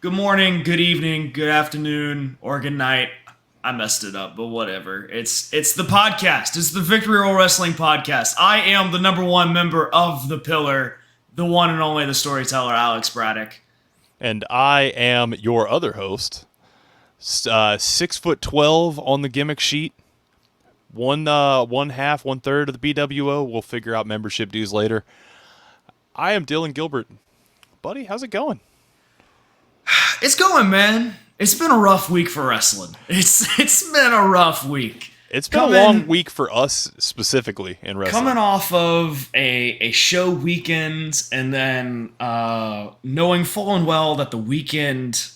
Good morning, good evening, good afternoon, or good night. I messed it up, but whatever. It's the podcast. It's the Victory Roll Wrestling Podcast. I am the number one member of the Pillar, the one and only the storyteller, Alex Braddock. And I am your other host, 6'12" on the gimmick sheet. One half, 1/3 of the BWO. We'll figure out membership dues later. I am Dylan Gilbert. Buddy, how's it going? It's going, man. It's been a rough week for wrestling. It's been a rough week. It's been a long week for us specifically in wrestling. Coming off of a show weekend, and then knowing full and well that the weekend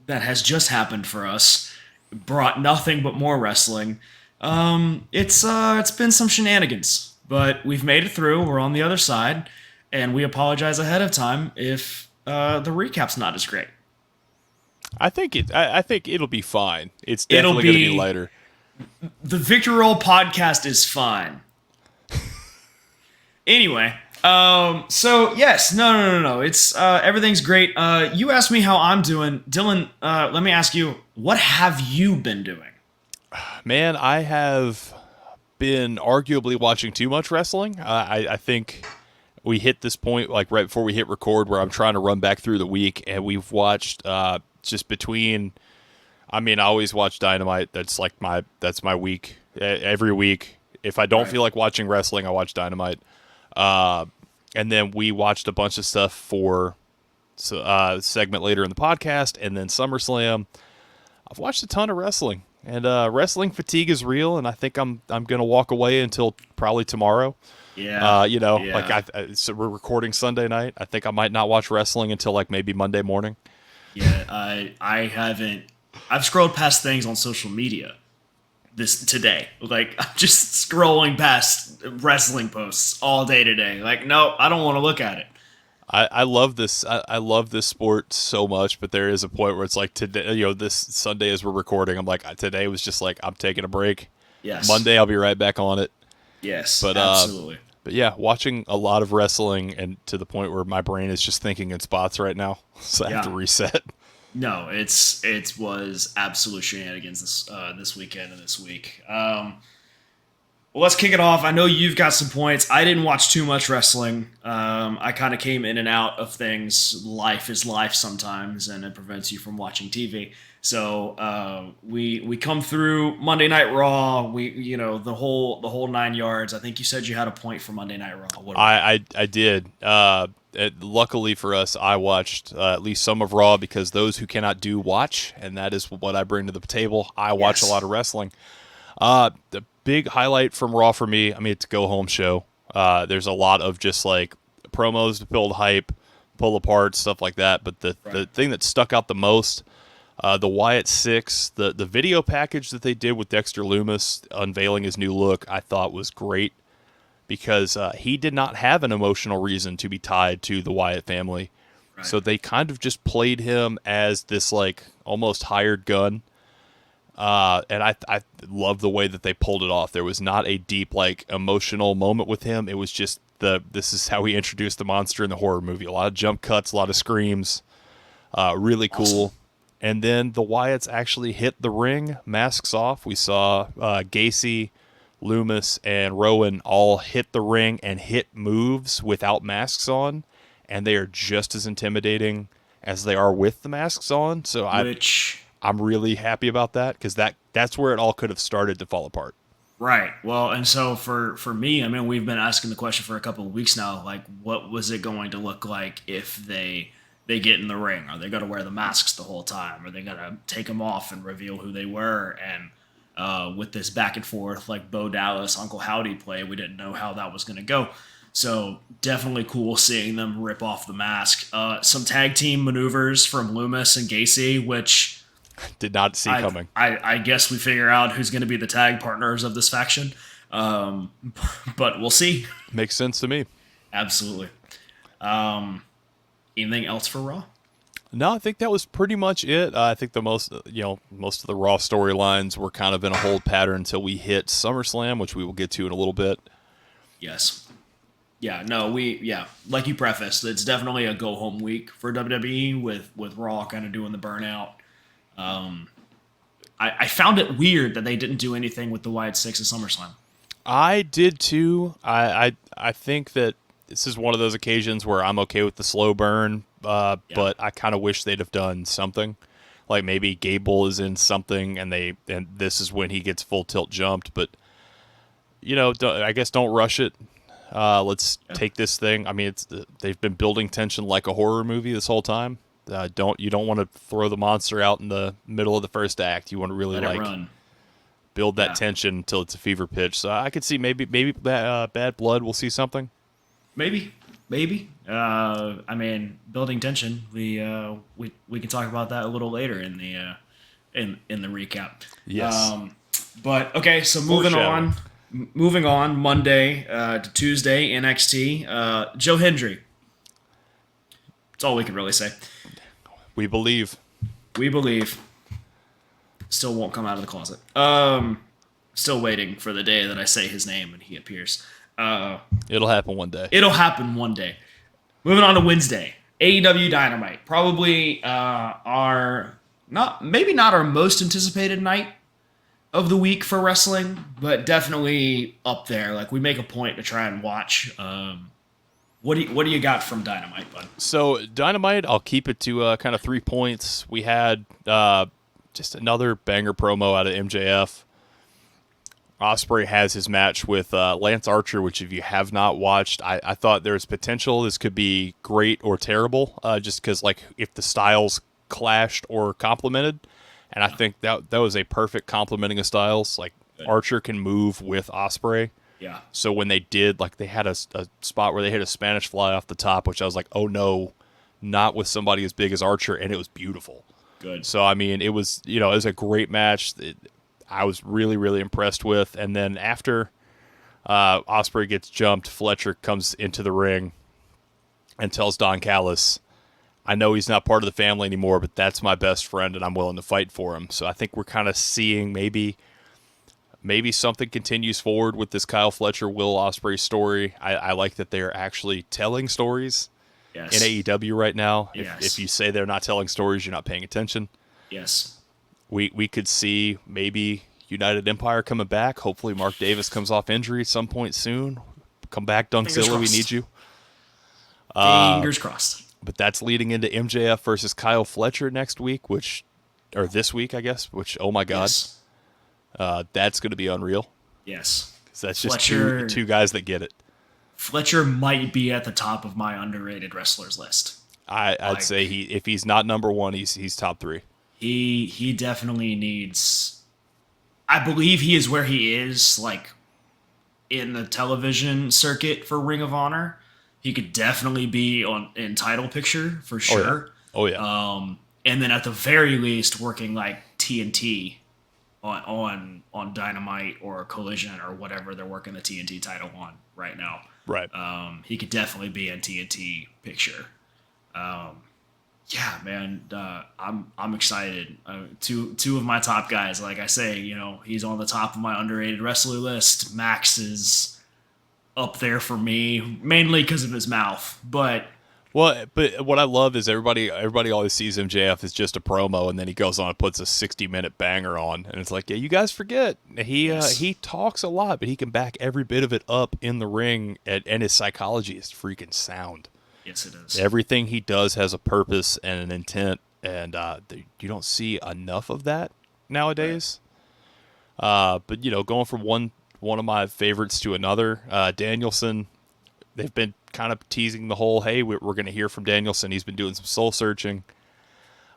that has just happened for us brought nothing but more wrestling. It's been some shenanigans, but we've made it through. We're on the other side, and we apologize ahead of time if the recap's not as great. I think it'll be fine. It's definitely going to be lighter. The Victor Roll podcast is fine. Anyway, so yes, no. It's everything's great. You asked me how I'm doing, Dylan. Let me ask you, what have you been doing? Man, I have been arguably watching too much wrestling. I think we hit this point like right before we hit record where I'm trying to run back through the week, and we've watched just between. I mean, I always watch Dynamite. That's my week. Every week, if I don't feel like watching wrestling, I watch Dynamite. And then we watched a bunch of stuff for segment later in the podcast, and then SummerSlam. I've watched a ton of wrestling, and wrestling fatigue is real, and I think I'm gonna walk away until probably tomorrow. Yeah. So we're recording Sunday night. I think I might not watch wrestling until like maybe Monday morning. Yeah, I haven't. I've scrolled past things on social media today. Like, I'm just scrolling past wrestling posts all day today. Like, no, I don't want to look at it. I love this. I love this sport so much, but there is a point where it's like today. This Sunday as we're recording, I'm like today was just like I'm taking a break. Yes. Monday I'll be right back on it. Yes. But absolutely. But yeah, watching a lot of wrestling, and to the point where my brain is just thinking in spots right now, so I have to reset. No, it was absolute shenanigans this weekend and this week. Well, let's kick it off. I know you've got some points. I didn't watch too much wrestling. I kind of came in and out of things. Life is life sometimes, and it prevents you from watching TV. So we come through Monday Night Raw. The whole 9 yards. I think you said you had a point for Monday Night Raw. I did. Luckily for us, I watched at least some of Raw because those who cannot do watch, and that is what I bring to the table. I watch a lot of wrestling. The big highlight from Raw for me, I mean, it's a go-home show. There's a lot of just like promos to build hype, pull apart, stuff like that. But the thing that stuck out the most, the Wyatt 6, the video package that they did with Dexter Lumis unveiling his new look, I thought was great. Because he did not have an emotional reason to be tied to the Wyatt family. Right. So they kind of just played him as this like almost hired gun. And I love the way that they pulled it off. There was not a deep like emotional moment with him. It was just this is how we introduced the monster in the horror movie. A lot of jump cuts, a lot of screams. Really cool. Awesome. And then the Wyatts actually hit the ring, masks off. We saw Gacy, Loomis, and Rowan all hit the ring and hit moves without masks on, and they are just as intimidating as they are with the masks on. So I'm really happy about that because that's where it all could have started to fall apart. Right. Well, and so for me, I mean, we've been asking the question for a couple of weeks now. Like, what was it going to look like if they get in the ring? Are they going to wear the masks the whole time? Are they going to take them off and reveal who they were? And with this back and forth, like Bo Dallas, Uncle Howdy play, we didn't know how that was going to go. So definitely cool seeing them rip off the mask. Some tag team maneuvers from Loomis and Gacy, which did not see coming. I guess we figure out who's going to be the tag partners of this faction. But we'll see. Makes sense to me. Absolutely. Anything else for Raw? No, I think that was pretty much it. I think most of the Raw storylines were kind of in a hold pattern until we hit SummerSlam, which we will get to in a little bit. Yes. Yeah, no, like you prefaced, it's definitely a go home week for WWE with Raw kind of doing the burnout. Um, I found it weird that they didn't do anything with the Wyatt Six at SummerSlam. I did too. I think that this is one of those occasions where I'm okay with the slow burn, Yeah, but I kind of wish they'd have done something. Like maybe Gable is in something, and this is when he gets full tilt jumped. But I guess don't rush it. Let's yeah, take this thing. I mean, they've been building tension like a horror movie this whole time. You don't want to throw the monster out in the middle of the first act. You want to really let it like run. build that Yeah, tension until it's a fever pitch. So I could see maybe Bad Blood. We'll see something. maybe. I mean, building tension. We can talk about that a little later in the in the recap. Yes. Um, but okay, so Foreshadowing. moving on. Monday to Tuesday, NXT. Joe Hendry. That's all we can really say. We believe. We believe. Still won't come out of the closet. Still waiting for the day that I say his name and he appears. It'll happen one day. It'll happen one day. Moving on to Wednesday, AEW Dynamite. Probably our maybe not our most anticipated night of the week for wrestling, but definitely up there. Like we make a point to try and watch. What do you got from Dynamite, bud? So Dynamite, I'll keep it to kind of 3 points. We had just another banger promo out of MJF. Ospreay has his match with Lance Archer, which if you have not watched, I thought there was potential. This could be great or terrible, just because like if the styles clashed or complemented, and I think that was a perfect complementing of styles. Like Good. Archer can move with Ospreay, Yeah, so when they did, like they had a spot where they hit a Spanish fly off the top, which I was like, oh no, not with somebody as big as Archer, and it was beautiful. good. So I mean, it was it was a great match. I was really, really impressed with. And then after Ospreay gets jumped, Fletcher comes into the ring and tells Don Callis, I know he's not part of the family anymore, but that's my best friend, and I'm willing to fight for him. So I think we're kind of seeing maybe something continues forward with this Kyle Fletcher, Will Ospreay story. I like that they're actually telling stories Yes. in AEW right now. Yes. If you say they're not telling stories, you're not paying attention. Yes. We could see maybe United Empire coming back. Hopefully Mark Davis comes off injury at some point soon. Come back, Dunkzilla, we need you. Fingers crossed. But that's leading into MJF versus Kyle Fletcher next week, or this week, I guess, which, oh my God, Yes. that's going to be unreal. Yes. 'Cause that's just Fletcher, two guys that get it. Fletcher might be at the top of my underrated wrestlers list. I'd say if he's not number one, he's top three. He definitely needs. I believe he is where he is, like in the television circuit for Ring of Honor. He could definitely be in title picture for sure. Oh yeah. And then at the very least, working like TNT on Dynamite or Collision or whatever they're working the TNT title on right now. Right. He could definitely be in TNT picture. Yeah, man, I'm excited. Two of my top guys, like I say, he's on the top of my underrated wrestler list. Max is up there for me, mainly because of his mouth. But what I love is everybody always sees MJF as just a promo, and then he goes on and puts a 60-minute banger on, and it's like, yeah, you guys forget he talks a lot, but he can back every bit of it up in the ring, and his psychology is freaking sound. yes, it is. Everything he does has a purpose and an intent, and you don't see enough of that nowadays. Right. But going from one of my favorites to another, Danielson, they've been kind of teasing the whole, hey, we're going to hear from Danielson. He's been doing some soul searching.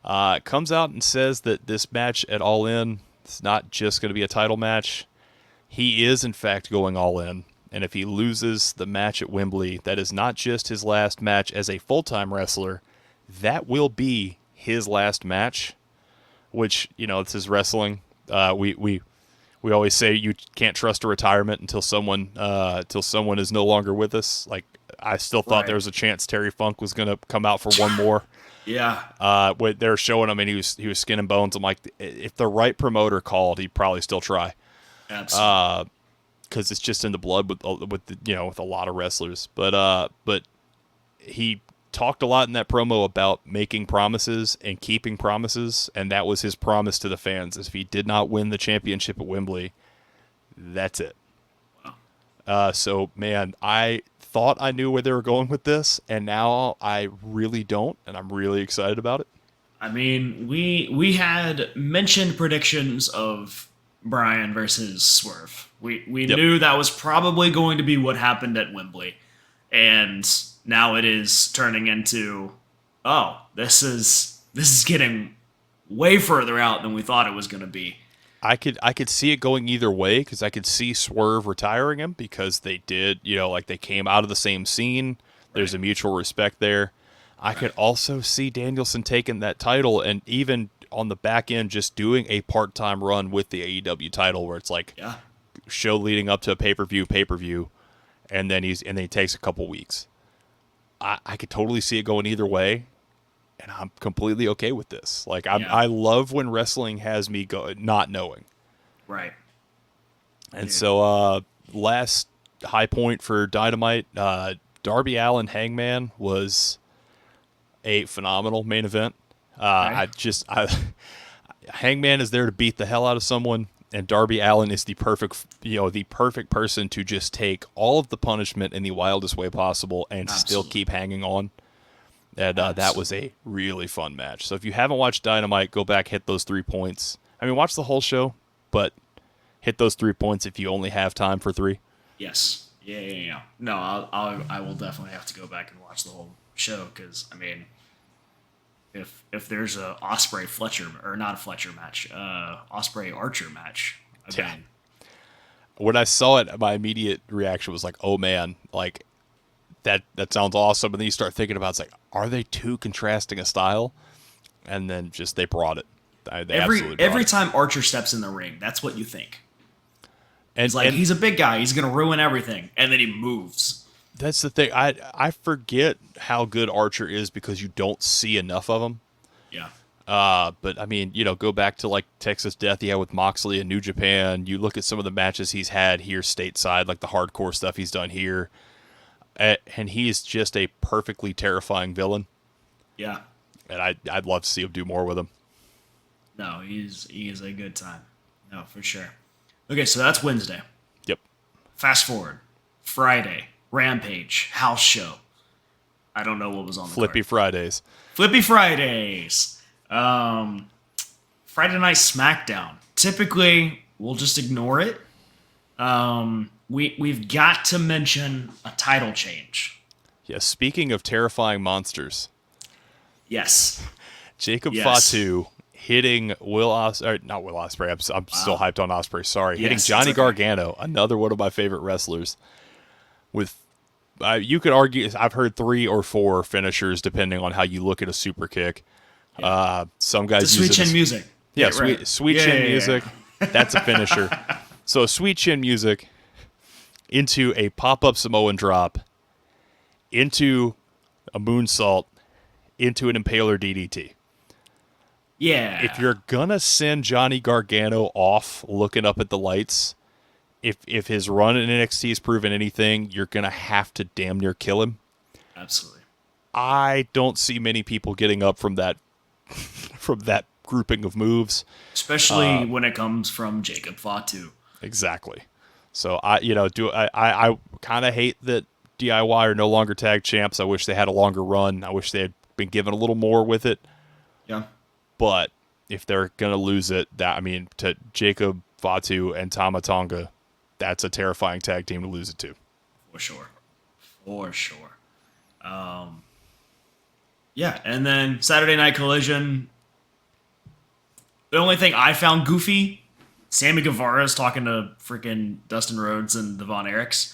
Comes out and says that this match at All In, it's not just going to be a title match. He is, in fact, going all in. And if he loses the match at Wembley, that is not just his last match as a full-time wrestler. That will be his last match, which, it's his wrestling. We always say you can't trust a retirement until someone is no longer with us. Like, I still thought there was a chance Terry Funk was going to come out for one more. Yeah. They're showing him, and he was skin and bones. I'm like, if the right promoter called, he'd probably still try. Absolutely. because it's just in the blood with with a lot of wrestlers. But he talked a lot in that promo about making promises and keeping promises, and that was his promise to the fans. If he did not win the championship at Wembley, that's it. So, man, I thought I knew where they were going with this, and now I really don't, and I'm really excited about it. I mean, we had mentioned predictions of Bryan versus Swerve. We Yep. knew that was probably going to be what happened at Wembley, and now it is turning into, oh, this is getting way further out than we thought it was going to be. I could see it going either way, because I could see Swerve retiring him because they did, like they came out of the same scene. There's a mutual respect there. I could also see Danielson taking that title and even on the back end just doing a part-time run with the AEW title where it's like show leading up to a pay-per-view, and then he takes a couple weeks. I could totally see it going either way. And I'm completely okay with this. Like, I love when wrestling has me not knowing. Right. And so, last high point for Dynamite, Darby Allin Hangman was a phenomenal main event. Hangman is there to beat the hell out of someone, and Darby Allin is the perfect person to just take all of the punishment in the wildest way possible and still keep hanging on. And that was a really fun match. So if you haven't watched Dynamite, go back, hit those 3 points. I mean, watch the whole show, but hit those 3 points if you only have time for 3. Yes. Yeah. No, I will definitely have to go back and watch the whole show because, I mean, if there's a Ospreay Fletcher, or not a Fletcher match, Ospreay Archer match, again. When I saw it, my immediate reaction was like, oh man, like, that sounds awesome. And then you start thinking about, it's like, are they too contrasting a style? And then just they brought it. Every time Archer steps in the ring, that's what you think. And it's like, he's a big guy, he's gonna ruin everything, and then he moves. That's the thing. I forget how good Archer is because you don't see enough of him. Yeah. But I mean, go back to like Texas Death he had with Moxley and New Japan. You look at some of the matches he's had here stateside, like the hardcore stuff he's done here. And he is just a perfectly terrifying villain. Yeah. And I'd love to see him do more with him. No, he is a good time. No, for sure. Okay, so that's Wednesday. Yep. Fast forward. Friday. Rampage. House show. I don't know what was on the Flippy card. Fridays. Flippy Fridays. Friday Night SmackDown. Typically, we'll just ignore it. We've got to mention a title change. Yeah, speaking of terrifying monsters. Yes. Jacob Fatu hitting not Will Ospreay. I'm still hyped on Ospreay. Sorry. Hitting Johnny Gargano, another one of my favorite wrestlers. With you could argue, I've heard 3 or 4 finishers depending on how you look at a super kick. Yeah. Some guys use sweet chin music. Yeah, sweet chin music. That's a finisher. So sweet chin music into a pop-up Samoan drop, into a moonsault, into an impaler DDT. Yeah. If you're gonna send Johnny Gargano off looking up at the lights, if his run in NXT has proven anything, you're gonna have to damn near kill him. Absolutely. I don't see many people getting up from that grouping of moves, especially when it comes from Jacob Fatu. Exactly. So I kind of hate that DIY are no longer tag champs. I wish they had a longer run. I wish they had been given a little more with it. Yeah. But if they're gonna lose it, to Jacob Fatu and Tama Tonga, that's a terrifying tag team to lose it to. For sure. Yeah, and then Saturday Night Collision. The only thing I found goofy, Sammy Guevara's talking to freaking Dustin Rhodes and the Von Erichs.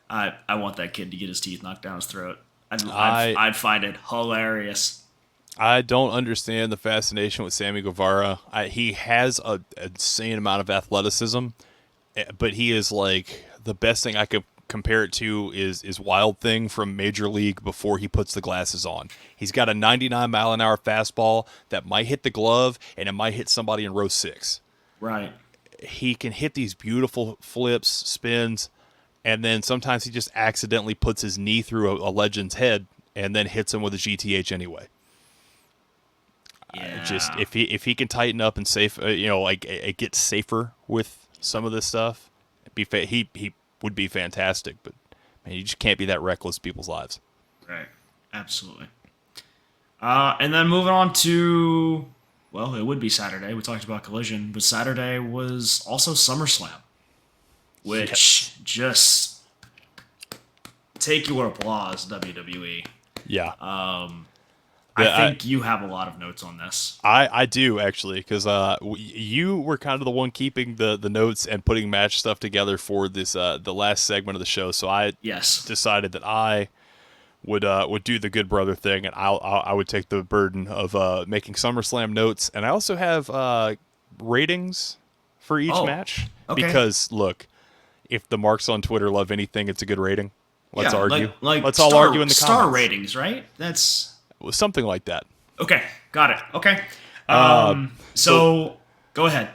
I want that kid to get his teeth knocked down his throat. I'd find it hilarious. I don't understand the fascination with Sammy Guevara. He has an insane amount of athleticism, but he is like the best thing I could compare it to is Wild Thing from Major League before he puts the glasses on. He's got a 99-mile-an-hour fastball that might hit the glove and it might hit somebody in row 6. Right. he can hit these beautiful flips, spins, and then sometimes he just accidentally puts his knee through a legend's head and then hits him with a GTH anyway. Yeah. Just if he can tighten up and safe, it gets safer with some of this stuff. He would be fantastic, but man, you just can't be that reckless in people's lives. Right. Absolutely. And then moving on to, well, it would be Saturday. We talked about Collision, but Saturday was also SummerSlam, which just take your applause, WWE. Yeah. I think you have a lot of notes on this. I do, actually, because you were kind of the one keeping the notes and putting match stuff together for this the last segment of the show. So I decided that I would do the good brother thing, and I would take the burden of making SummerSlam notes. And I also have ratings for each match. Okay. Because, look, if the marks on Twitter love anything, it's a good rating. Let's argue. Let's all argue in the comments. Star ratings, right? That's... something like that. Okay, got it. Okay. So go ahead.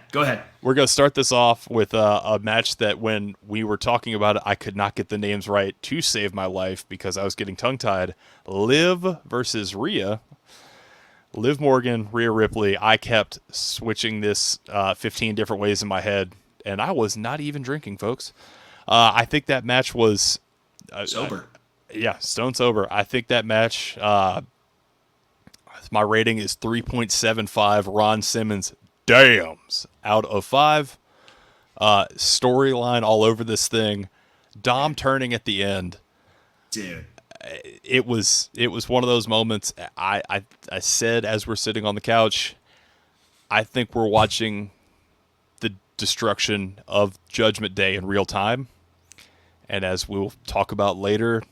We're going to start this off with a match that when we were talking about it, I could not get the names right to save my life because I was getting tongue-tied. Liv versus Rhea. Liv Morgan, Rhea Ripley. I kept switching this 15 different ways in my head, and I was not even drinking, folks. I think that match was... sober. Stone sober. I think that match... my rating is 3.75 Ron Simmons dams out of 5. Storyline all over this thing. Dom turning at the end. Dude. It was one of those moments. I said as we're sitting on the couch, I think we're watching the destruction of Judgment Day in real time. And as we'll talk about later,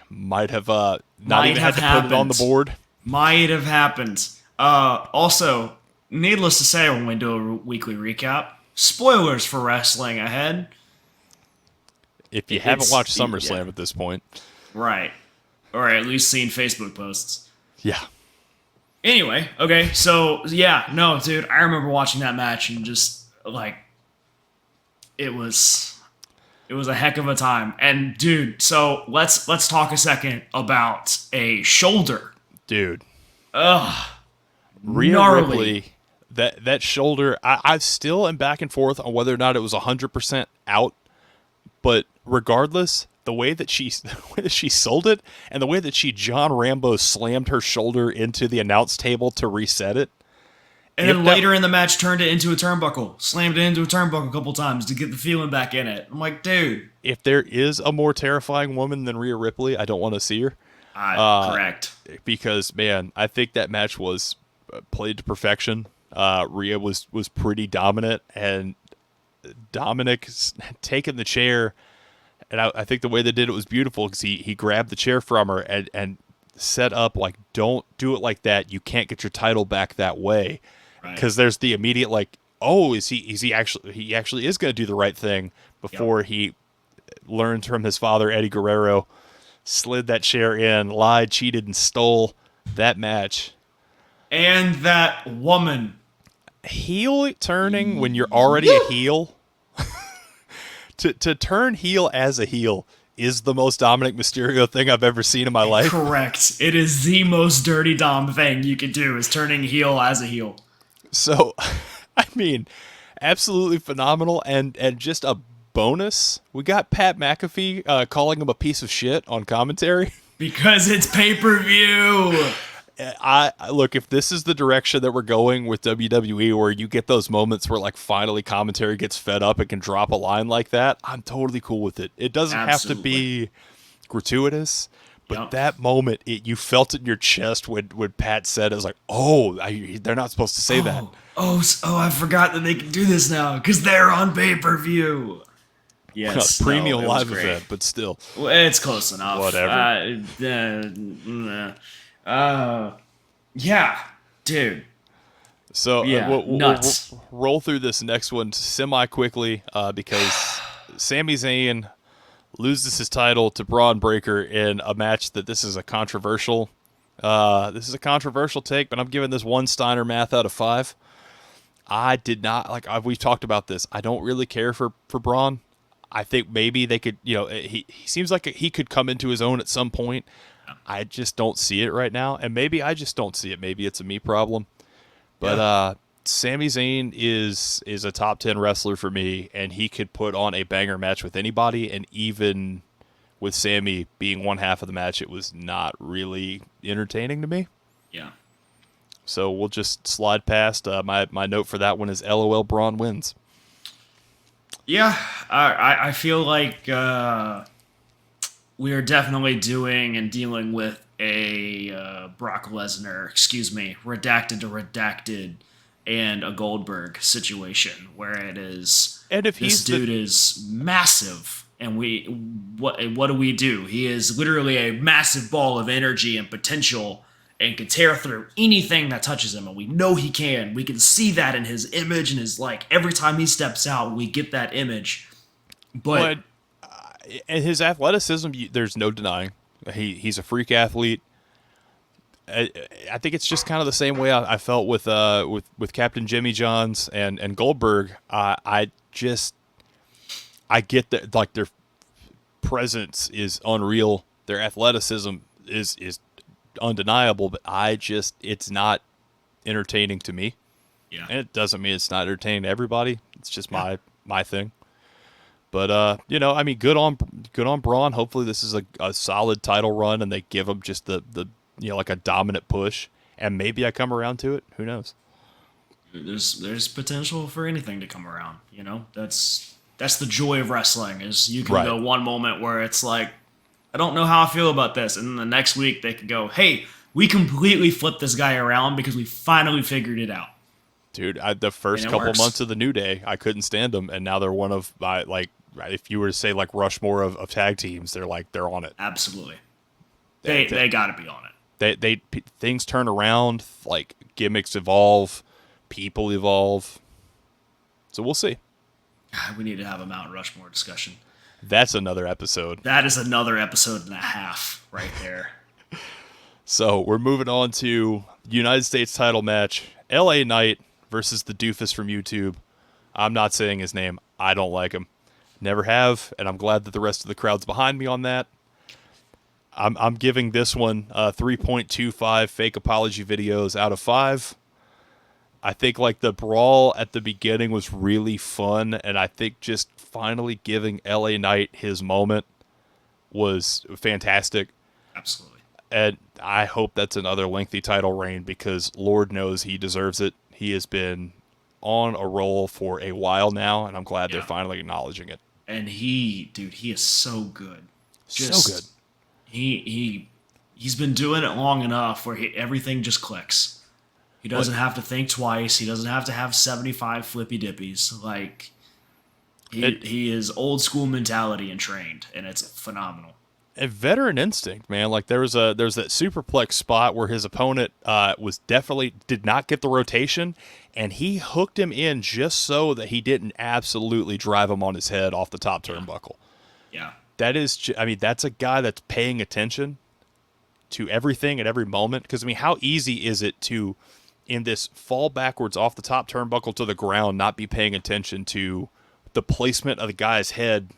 might have not even had to put it on the board. Might have happened. Also, needless to say, when we do a weekly recap, spoilers for wrestling ahead. If you haven't watched SummerSlam at this point. Right. Or at least seen Facebook posts. Yeah. Anyway, okay, so, yeah, no, dude, I remember watching that match and just, like, it was a heck of a time. And, dude, so let's talk a second about a shoulder. Dude. Ugh. Rhea Ripley, that shoulder, I still am back and forth on whether or not it was 100% out, but regardless, the way that she sold it and the way that she John Rambo slammed her shoulder into the announce table to reset it. And then later in the match turned it into a turnbuckle, slammed it into a turnbuckle a couple times to get the feeling back in it. I'm like, dude. If there is a more terrifying woman than Rhea Ripley, I don't want to see her. Correct. Because, man, I think that match was played to perfection. Rhea was pretty dominant, and Dominic taking the chair, and I think the way they did it was beautiful because he grabbed the chair from her and set up, like, don't do it like that. You can't get your title back that way. Because there's the immediate, like, oh, he actually is going to do the right thing before he learns from his father, Eddie Guerrero, slid that chair in, lied, cheated, and stole that match. And that woman. Heel turning when you're already a heel. to turn heel as a heel is the most Dominic Mysterio thing I've ever seen in my life. Correct. It is the most dirty Dom thing you can do is turning heel as a heel. So, I mean, absolutely phenomenal, and just a bonus. We got Pat McAfee calling him a piece of shit on commentary. Because it's pay-per-view. Look, if this is the direction that we're going with WWE, where you get those moments where, like, finally commentary gets fed up and can drop a line like that, I'm totally cool with it. It doesn't have to be gratuitous, but that moment, you felt it in your chest when Pat said, it was like, they're not supposed to say that. I forgot that they can do this now, because they're on pay-per-view. Yes, premium live event, but still. Well, it's close enough. Whatever. Yeah, dude. So nuts. We'll roll through this next one semi-quickly because Sami Zayn loses his title to Braun Breaker in a match that this is a controversial take, but I'm giving this one Steiner math out of 5. I did not like. We've talked about this. I don't really care for Braun. I think maybe they could. He seems like he could come into his own at some point. I just don't see it right now, and maybe I just don't see it. Maybe it's a me problem. But Sami Zayn is a top 10 wrestler for me, and he could put on a banger match with anybody. And even with Sami being one half of the match, it was not really entertaining to me. Yeah. So we'll just slide past. My note for that one is LOL Braun wins. Yeah, I feel like we are definitely doing and dealing with a Brock Lesnar, redacted to redacted, and a Goldberg situation where it is. And if this dude is massive, and what do we do? He is literally a massive ball of energy and potential, and can tear through anything that touches him, and we know he can. We can see that in his image, and his every time he steps out, we get that image. But and his athleticism, there's no denying. He's a freak athlete. I think it's just kind of the same way I felt with Captain Jimmy Johns and Goldberg. I get that, like, their presence is unreal. Their athleticism is undeniable, but it's not entertaining to me. Yeah. And it doesn't mean it's not entertaining to everybody. It's just my thing. But I mean, good on Braun. Hopefully this is a solid title run, and they give him just the like a dominant push, and maybe I come around to it. Who knows? There's potential for anything to come around. That's the joy of wrestling, is you can go one moment where it's like, I don't know how I feel about this, and then the next week they could go, hey, we completely flipped this guy around because we finally figured it out. Dude, the first couple months of the New Day, I couldn't stand them, and now they're one of my, like, if you were to say like Rushmore of tag teams, they're on it. Absolutely, they got to be on it. They things turn around, like gimmicks evolve, people evolve. So we'll see. We need to have a Mount Rushmore discussion. That's another episode. That is another episode and a half right there. So we're moving on to United States title match. LA Knight versus the doofus from YouTube. I'm not saying his name. I don't like him. Never have, and I'm glad that the rest of the crowd's behind me on that. I'm giving this one 3.25 fake apology videos out of 5. I think like the brawl at the beginning was really fun, and I think just finally giving LA Knight his moment was fantastic. Absolutely. And I hope that's another lengthy title reign, because Lord knows he deserves it. He has been on a roll for a while now, and I'm glad they're finally acknowledging it. And he is so good. So good. He's been doing it long enough where everything just clicks. He doesn't have to think twice. He doesn't have to have 75 flippy dippies. Like, he is old school mentality and trained, and it's phenomenal. A veteran instinct, man. Like there's that superplex spot where his opponent did not get the rotation, and he hooked him in just so that he didn't absolutely drive him on his head off the top turnbuckle. Yeah. That's a guy that's paying attention to everything at every moment. Because, I mean, how easy is it to, in this fall backwards off the top turnbuckle to the ground, not be paying attention to the placement of the guy's head?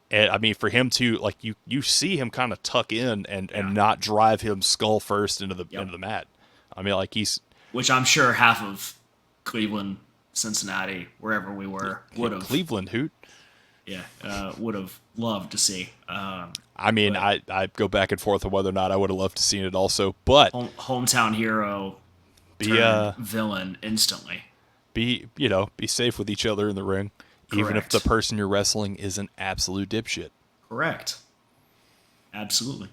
And, I mean, for him to, like, you see him kind of tuck in and not drive him skull first into the mat. I mean, like, which I'm sure half of Cleveland, Cincinnati, wherever we were, would have. Cleveland hoot. Yeah, would have loved to see. I mean, I go back and forth on whether or not I would have loved to seen it also, but hometown hero, villain instantly. Be safe with each other in the ring, Correct. Even if the person you're wrestling is an absolute dipshit. Correct. Absolutely.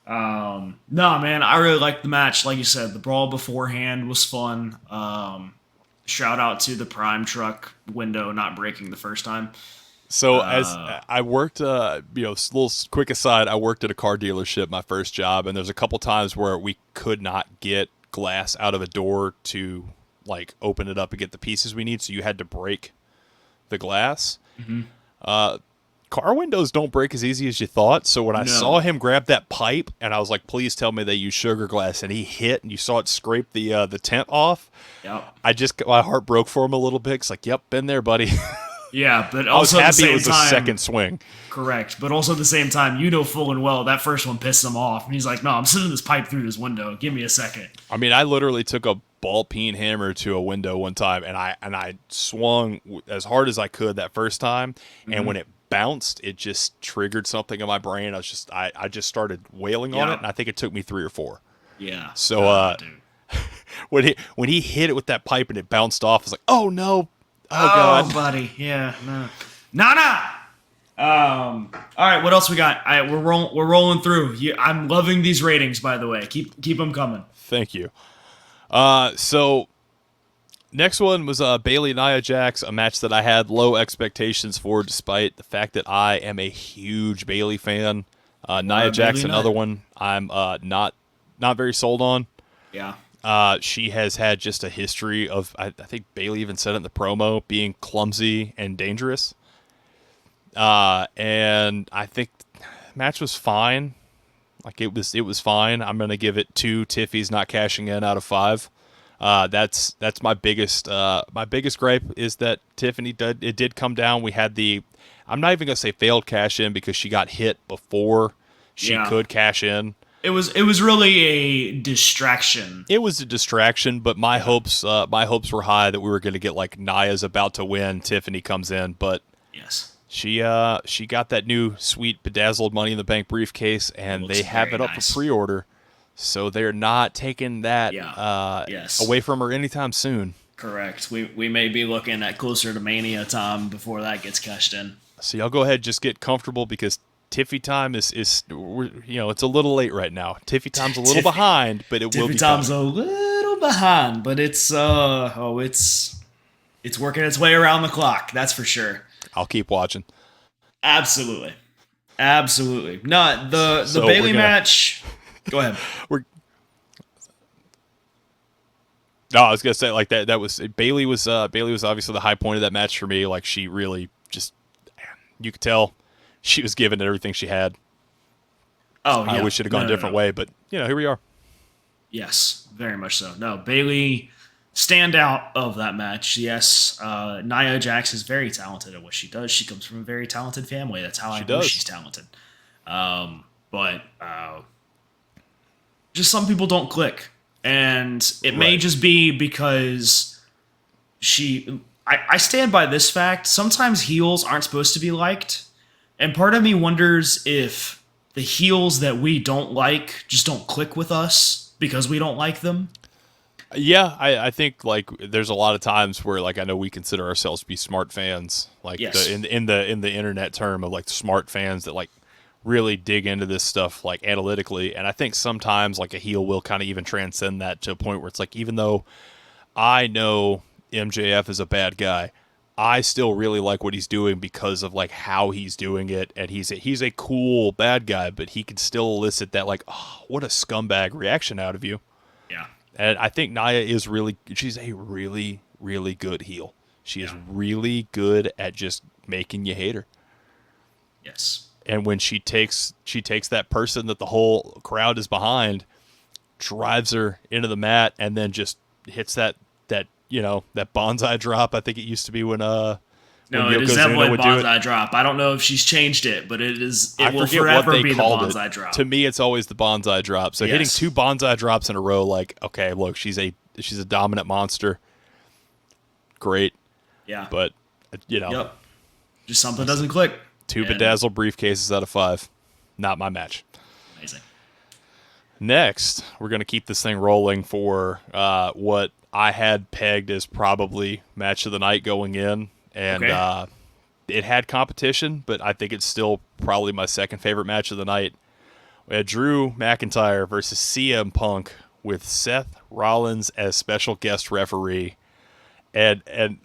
No, man, I really liked the match. Like you said, the brawl beforehand was fun. Shout out to the Prime truck window not breaking the first time. So as I worked, little quick aside, I worked at a car dealership, my first job, and there's a couple times where we could not get glass out of a door to like open it up and get the pieces we need, so you had to break the glass. Mm-hmm. car windows don't break as easy as you thought. So when I saw No. him grab that pipe, and I was like, "Please tell me they use sugar glass," and he hit, and you saw it scrape the tent off. Yep. My heart broke for him a little bit. It's like, "Yep, been there, buddy." Yeah, but I was also at the happy same it was time, a second swing. correct. But also at the same time, you know full and well that first one pissed him off. And he's like, "No, I'm sending this pipe through this window. Give me a second." I mean, I literally took a ball peen hammer to a window one time, and I swung as hard as I could that first time, and when it bounced, it just triggered something in my brain. I just started wailing on it, and I think it took me 3 or 4. Yeah. So Dude. when he hit it with that pipe and it bounced off, I was like, "Oh no, oh Oh, god." buddy. Yeah. No. Nah. All right. What else we got? We're rolling through. I'm loving these ratings, by the way. Keep them coming. Thank you. So next one was Bailey Nia Jax, a match that I had low expectations for, despite the fact that I am a huge Bailey fan. Nia Jax, Bailey another Nia. one I'm not very sold on. Yeah. She has had just a history of, I think Bailey even said it in the promo, being clumsy and dangerous. And I think the match was fine. Like it was fine. I'm gonna give it 2 Tiffys not cashing in out of 5. That's my biggest gripe is that Tiffany did come down. We had I'm not even gonna say failed cash in because she got hit before she could cash in. It was really a distraction. It was a distraction, but my hopes were high that we were gonna get like Nia's about to win, Tiffany comes in, but Yes. she got that new sweet bedazzled Money in the Bank briefcase, and they have it up nice. for pre-order. So they're not taking that Yes. away from her anytime soon. Correct. We may be looking at closer to Mania time before that gets cashed in. So y'all go ahead, just get comfortable because Tiffy time is it's a little late right now. Tiffy time's a little behind, but it will be Tiffy time's coming. a little behind, but it's working its way around the clock. That's for sure. I'll keep watching. Absolutely. No, the So Bailey we're gonna- match. Go ahead. No, I was gonna say like that. That was Bailey was obviously the high point of that match for me. Like she really just, you could tell she was giving it everything she had. Oh, yeah. I wish it had gone a different way, but here we are. Yes, very much so. No, Bailey, standout of that match. Yes, Nia Jax is very talented at what she does. She comes from a very talented family. That's how I know does. she's talented. But just some people don't click, and it may Right. just be because I stand by this fact. Sometimes heels aren't supposed to be liked, and part of me wonders if the heels that we don't like just don't click with us because we don't like them. Yeah, I think like there's a lot of times where like I know we consider ourselves to be smart fans, like Yes. in the internet term of like smart fans that like really dig into this stuff like analytically, and I think sometimes like a heel will kind of even transcend that to a point where it's like even though I know MJF is a bad guy, I still really like what he's doing because of like how he's doing it, and he's a cool bad guy, but he can still elicit that like, oh, what a scumbag reaction out of you. Yeah. And I think Nia she's a really, really good heel. She is really good at just making you hate her. Yes. And when she takes that person that the whole crowd is behind, drives her into the mat, and then just hits that bonsai drop. I think it used to be when No, it is definitely bonsai drop. I don't know if she's changed it, but it will forever be the bonsai drop. To me, it's always the bonsai drop. So hitting 2 bonsai drops in a row, like, okay, look, she's a dominant monster. Great. Yeah. But Yep. Just something doesn't click. 2 bedazzled briefcases out of 5. Not my match. Amazing. Next, we're going to keep this thing rolling for what I had pegged as probably match of the night going in. And it had competition, but I think it's still probably my second favorite match of the night. We had Drew McIntyre versus CM Punk with Seth Rollins as special guest referee. And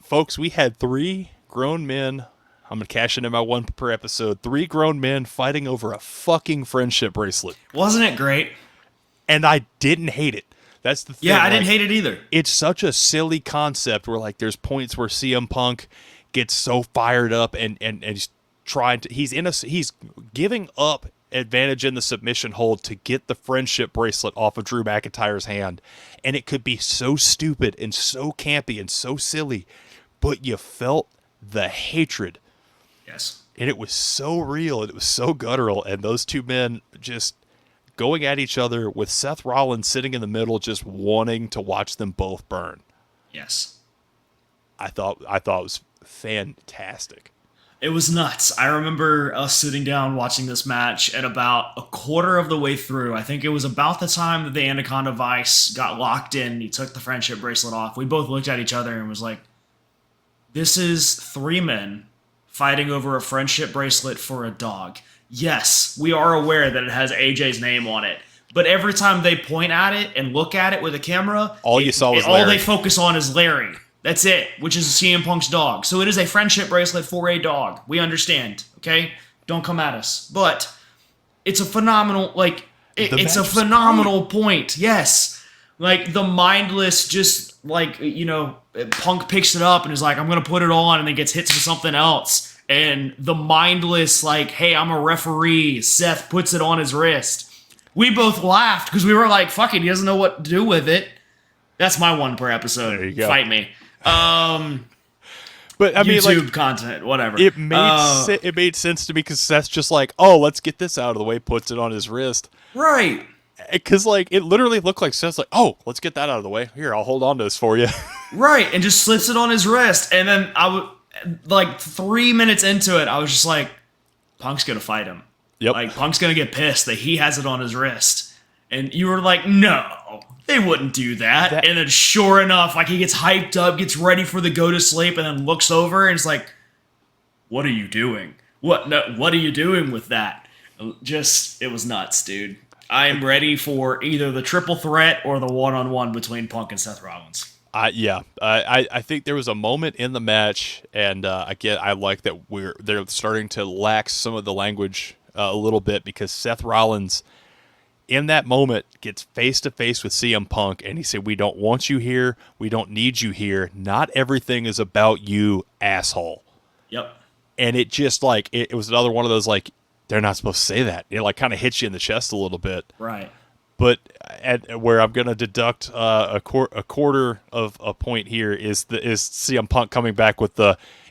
folks, we had 3 grown men. I'm going to cash in my 1 per episode. 3 grown men fighting over a fucking friendship bracelet. Wasn't it great? And I didn't hate it. That's the thing. Yeah, I didn't hate it either. It's such a silly concept where like there's points where CM Punk gets so fired up and he's trying to, he's giving up advantage in the submission hold to get the friendship bracelet off of Drew McIntyre's hand. And it could be so stupid and so campy and so silly, but you felt the hatred. Yes. And it was so real and it was so guttural. And those two men just going at each other with Seth Rollins sitting in the middle, just wanting to watch them both burn. Yes. I thought it was fantastic. It was nuts. I remember us sitting down watching this match, and about a quarter of the way through, I think it was about the time that the Anaconda Vice got locked in, he took the friendship bracelet off. We both looked at each other and was like, this is three men fighting over a friendship bracelet for a dog. Yes, we are aware that it has AJ's name on it, but every time they point at it and look at it with a camera, all they focus on is Larry. That's it, which is CM Punk's dog. So it is a friendship bracelet for a dog. We understand, okay? Don't come at us. But it's a phenomenal, it's a phenomenal point. Yes. Like, the mindless, just, Punk picks it up and is like, I'm going to put it on, and then gets hit with something else. And the mindless, hey, I'm a referee, Seth puts it on his wrist. We both laughed because we were like, fuck it, he doesn't know what to do with it. That's my one per episode. There you go. Fight me. But I mean, YouTube content, whatever. It made sense to me because Seth's just like, oh, let's get this out of the way, puts it on his wrist. Right. Because, it literally looked like Seth's like, oh, let's get that out of the way. Here, I'll hold on to this for you. Right, and just slips it on his wrist. And then 3 minutes into it, I was just like, Punk's going to fight him. Yep. Punk's going to get pissed that he has it on his wrist. And you were like, no, they wouldn't do that. And then sure enough, he gets hyped up, gets ready for the go to sleep, and then looks over and is like, what are you doing? What are you doing with that? It was nuts, dude. I am ready for either the triple threat or the one-on-one between Punk and Seth Rollins. I think there was a moment in the match, and I like that they're starting to lax some of the language a little bit, because Seth Rollins, in that moment, gets face-to-face with CM Punk, and he said, we don't want you here. We don't need you here. Not everything is about you, asshole. Yep. And it just, it was another one of those, they're not supposed to say that. It, kind of hits you in the chest a little bit. Right. But where I'm going to deduct a quarter of a point here is CM Punk coming back with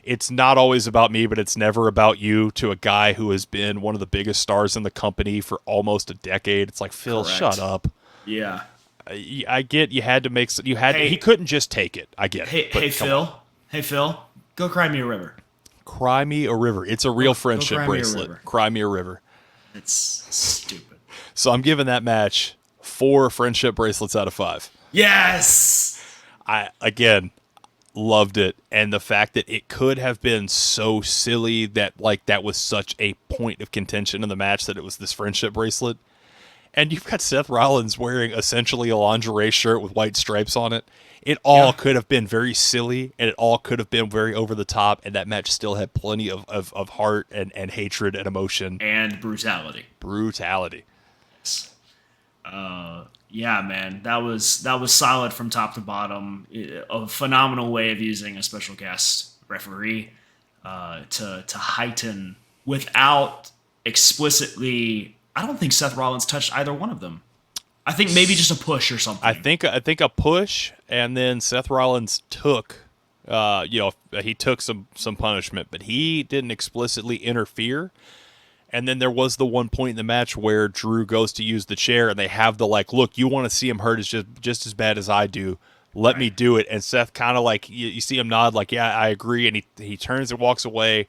it's not always about me, but it's never about you, to a guy who has been one of the biggest stars in the company for almost a decade. It's like, Phil, correct. Shut up. Yeah. I get you had to make some, he couldn't just take it. I get it. Hey, Phil, go cry me a river. Cry me a river. It's a real friendship bracelet. Cry me a river. It's stupid. So I'm giving that match 4 friendship bracelets out of 5. Yes. I loved it, and the fact that it could have been so silly that that was such a point of contention in the match, that it was this friendship bracelet. And you've got Seth Rollins wearing essentially a lingerie shirt with white stripes on it. It all could have been very silly, and it all could have been very over the top, and that match still had plenty of heart and hatred and emotion. And brutality. Yeah, man, that was solid from top to bottom. A phenomenal way of using a special guest referee to heighten without explicitly. I don't think Seth Rollins touched either one of them. I think maybe just a push or something. I think a push, and then Seth Rollins took, he took some punishment, but he didn't explicitly interfere. And then there was the one point in the match where Drew goes to use the chair, and they have the look, you want to see him hurt is just as bad as I do. Let me do it. And Seth kind of you see him nod yeah, I agree. And he turns and walks away.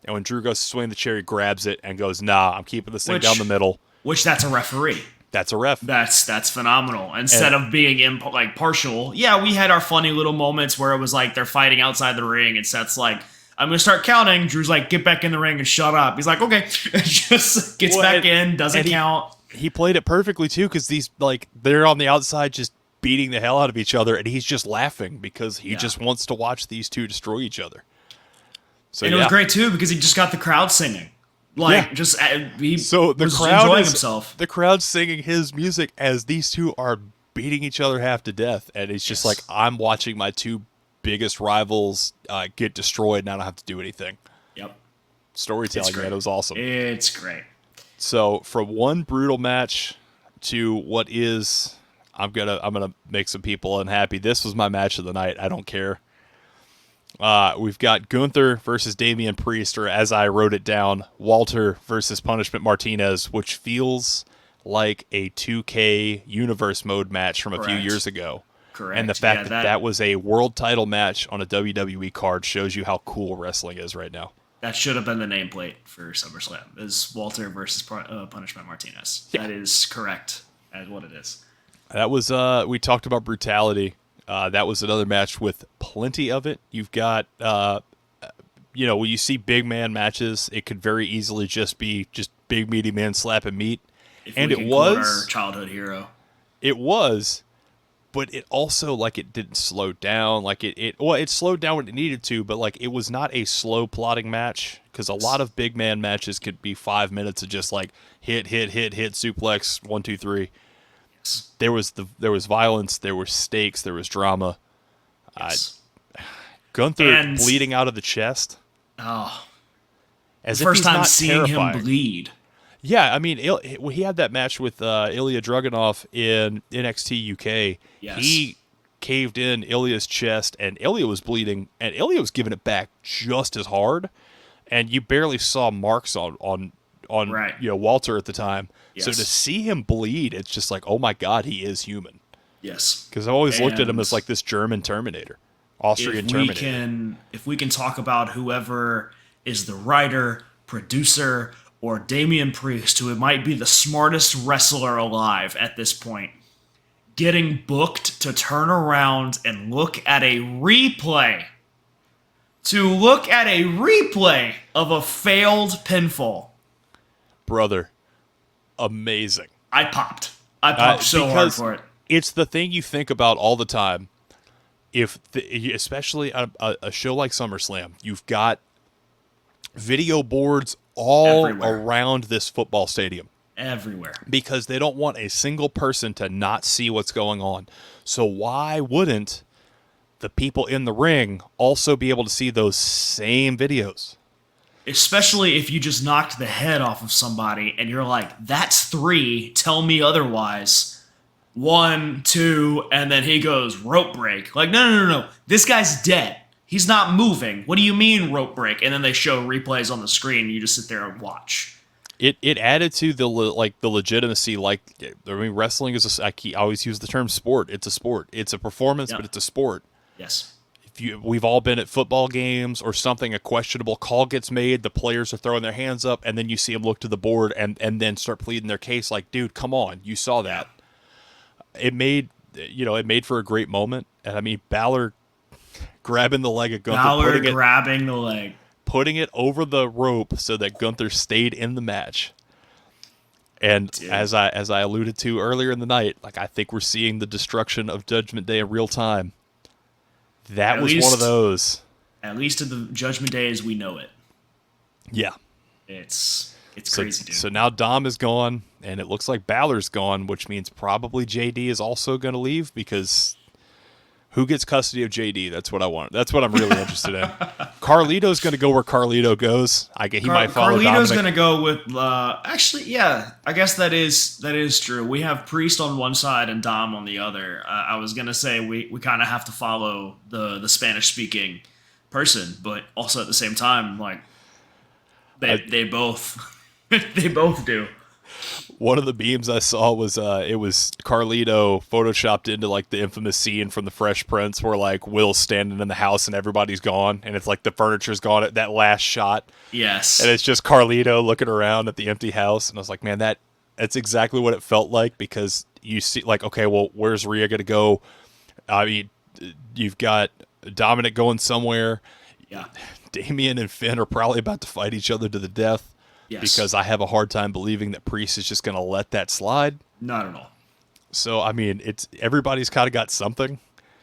And when Drew goes to swing the chair, he grabs it and goes, nah, I'm keeping this thing down the middle. Which that's a referee. That's a ref. That's phenomenal. Instead of being partial, yeah, we had our funny little moments where it was they're fighting outside the ring, and Seth's I'm going to start counting. Drew's get back in the ring and shut up. He's okay. Just gets back in, doesn't count. He played it perfectly, too, because these, they're on the outside just beating the hell out of each other, and he's just laughing because he just wants to watch these two destroy each other. So, and it was great, too, because he just got the crowd singing. He was enjoying himself. The crowd's singing his music as these two are beating each other half to death, and it's just I'm watching my two biggest rivals get destroyed, and I don't have to do anything. Yep. Storytelling, man, it was awesome. It's great. So from one brutal match to what is, I'm gonna make some people unhappy. This was my match of the night. I don't care. We've got Gunther versus Damian Priest, or as I wrote it down, Walter versus Punishment Martinez, which feels like a 2K Universe mode match from a few years ago. Correct. And the fact that was a world title match on a WWE card shows you how cool wrestling is right now. That should have been the nameplate for SummerSlam, is Walter versus Punishment Martinez. Yeah. That is correct as what it is. That was, we talked about brutality. That was another match with plenty of it. You've got, when you see big man matches, it could very easily just be big meaty men slapping meat. And it was our childhood hero. It was, but it also, like, it didn't slow down. Like, it slowed down when it needed to, but, like, it was not a slow plotting match, because a lot of big man matches could be 5 minutes of just, like, hit, suplex, 1, 2, 3. Yes. There was violence, there were stakes, there was drama. Yes. Gunther bleeding out of the chest. Oh. As the first time seeing him bleed. Yeah, I mean, he had that match with Ilya Dragunov in NXT UK. Yes. He caved in Ilya's chest, and Ilya was bleeding, and Ilya was giving it back just as hard, and you barely saw marks on right. Walter at the time. Yes. So to see him bleed, it's just like, oh my God, he is human. Yes. Because I've always looked at him as like this German Terminator, Austrian Terminator. If we can talk about whoever is the writer, producer, or Damian Priest, who might be the smartest wrestler alive at this point, getting booked to turn around and look at a replay. To look at a replay of a failed pinfall. Brother, amazing. I popped so hard for it. It's the thing you think about all the time. Especially a show like SummerSlam, you've got video boards all around this football stadium. Everywhere. Because they don't want a single person to not see what's going on. So why wouldn't the people in the ring also be able to see those same videos? Especially if you just knocked the head off of somebody and you're like, that's 3, tell me otherwise. 1, 2, and then he goes, rope break. Like, no. This guy's dead. He's not moving. What do you mean rope break? And then they show replays on the screen and you just sit there and watch. It added to the legitimacy. Like, I mean, wrestling is I always use the term sport. It's a sport. It's a performance, but it's a sport. Yes. We've all been at football games or something, a questionable call gets made, the players are throwing their hands up, and then you see them look to the board and then start pleading their case like, dude, come on, you saw that. It made for a great moment. And I mean, Balor grabbing the leg of Gunther, putting it over the rope so that Gunther stayed in the match. And as I alluded to earlier in the night, like, I think we're seeing the destruction of Judgment Day in real time. That was one of those. At least in the Judgment Day as we know it. Yeah. It's crazy, dude. So now Dom is gone, and it looks like Balor's gone, which means probably JD is also going to leave, because who gets custody of JD? That's what I want. That's what I'm really interested in. Carlito's going to go where Carlito goes. He might follow Dominic. Carlito's going to go with... actually, yeah. I guess that is true. We have Priest on one side and Dom on the other. I was going to say we kind of have to follow the Spanish-speaking person, but also at the same time, like, they both... they both do. One of the memes I saw was it was Carlito photoshopped into like the infamous scene from The Fresh Prince where like Will's standing in the house and everybody's gone and it's like the furniture's gone at that last shot. Yes. And it's just Carlito looking around at the empty house, and I was like, man, that's exactly what it felt like, because you see like, okay, well, where's Rhea gonna go? I mean, you've got Dominic going somewhere. Yeah. Damian and Finn are probably about to fight each other to the death. Yes. Because I have a hard time believing that Priest is just going to let that slide. Not at all. So, I mean, everybody's kind of got something.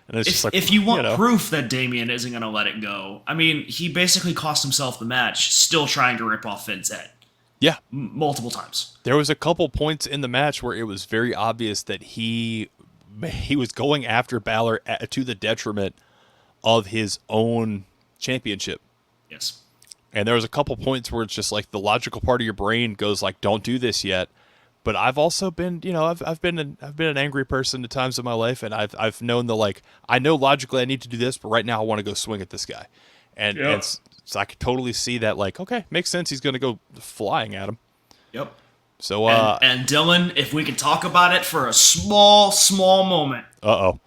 And it's just like, if you want proof that Damian isn't going to let it go, I mean, he basically cost himself the match still trying to rip off Finn's head. Yeah. Multiple times. There was a couple points in the match where it was very obvious that he was going after Balor to the detriment of his own championship. Yes. And there was a couple points where it's just like the logical part of your brain goes like, "Don't do this yet." But I've also been, I've been an angry person at times in my life, and I've known the like, I know logically I need to do this, but right now I want to go swing at this guy, and so I could totally see that, like, okay, makes sense. He's going to go flying at him. Yep. So And Dylan, if we could talk about it for a small moment, uh-oh.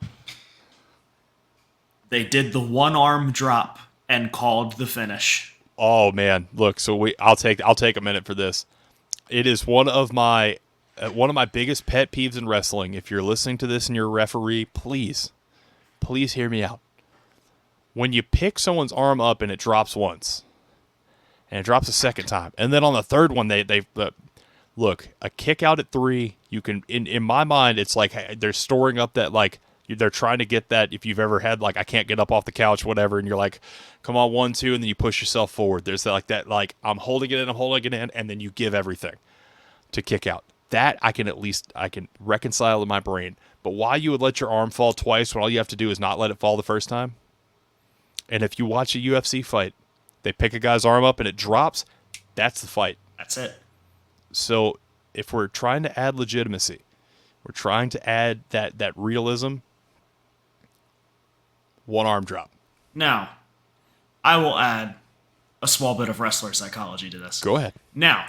they did the one arm drop and called the finish. Oh man, look. So I'll take a minute for this. It is one of my biggest pet peeves in wrestling. If you're listening to this and you're a referee, please hear me out. When you pick someone's arm up and it drops once, and it drops a second time, and then on the third one they look, a kick out at 3. You can, in my mind, it's like they're storing up that, like, they're trying to get that, if you've ever had, like, I can't get up off the couch, whatever, and you're like, come on, 1, 2, and then you push yourself forward. There's that, like, I'm holding it in, and then you give everything to kick out. That I can reconcile in my brain. But why you would let your arm fall twice when all you have to do is not let it fall the first time? And if you watch a UFC fight, they pick a guy's arm up and it drops, that's the fight. That's it. So if we're trying to add legitimacy, we're trying to add that realism, one arm drop. Now, I will add a small bit of wrestler psychology to this. Go ahead. Now,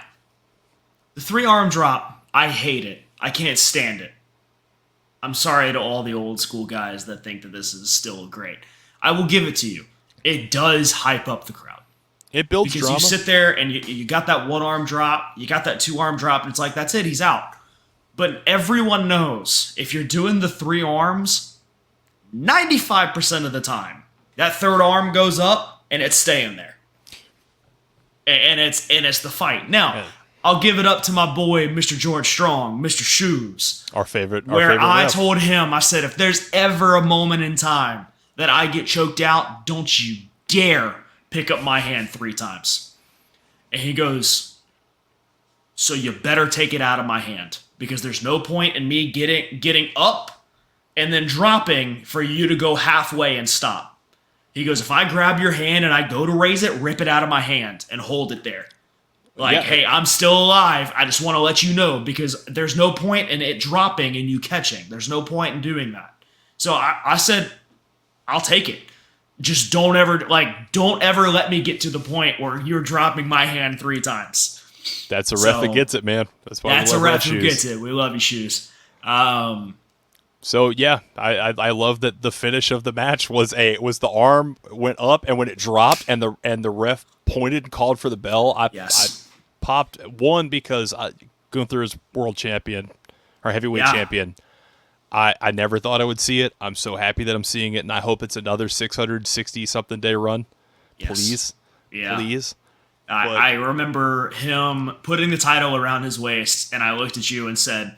the 3-arm drop, I hate it. I can't stand it. I'm sorry to all the old school guys that think that this is still great. I will give it to you. It does hype up the crowd. It builds because drama. You sit there and you got that 1-arm drop, you got that 2-arm drop, and it's like, that's it, he's out. But everyone knows if you're doing the 3 arms, 95% of the time, that 3rd arm goes up and it's staying there. And it's the fight. Now, I'll give it up to my boy, Mr. George Strong, Mr. Shoes. Our favorite I ref. told him, I said, if there's ever a moment in time that I get choked out, don't you dare pick up my hand 3 times. And he goes, so you better take it out of my hand, because there's no point in me getting up and then dropping for you to go halfway and stop. He goes, if I grab your hand and I go to raise it, rip it out of my hand and hold it there. Like, hey, I'm still alive. I just want to let you know, because there's no point in it dropping and you catching. There's no point in doing that. So I said, I'll take it. Just don't ever let me get to the point where you're dropping my hand 3 times. That's a ref that gets it, man. That's a ref who gets it. We love you, Shoes. So yeah, I love that the finish of the match was the arm went up, and when it dropped and the ref pointed and called for the bell, I popped one, because Gunther is world champion or heavyweight champion. I never thought I would see it. I'm so happy that I'm seeing it, and I hope it's another 660-something day run. Yes. Please. I remember him putting the title around his waist, and I looked at you and said,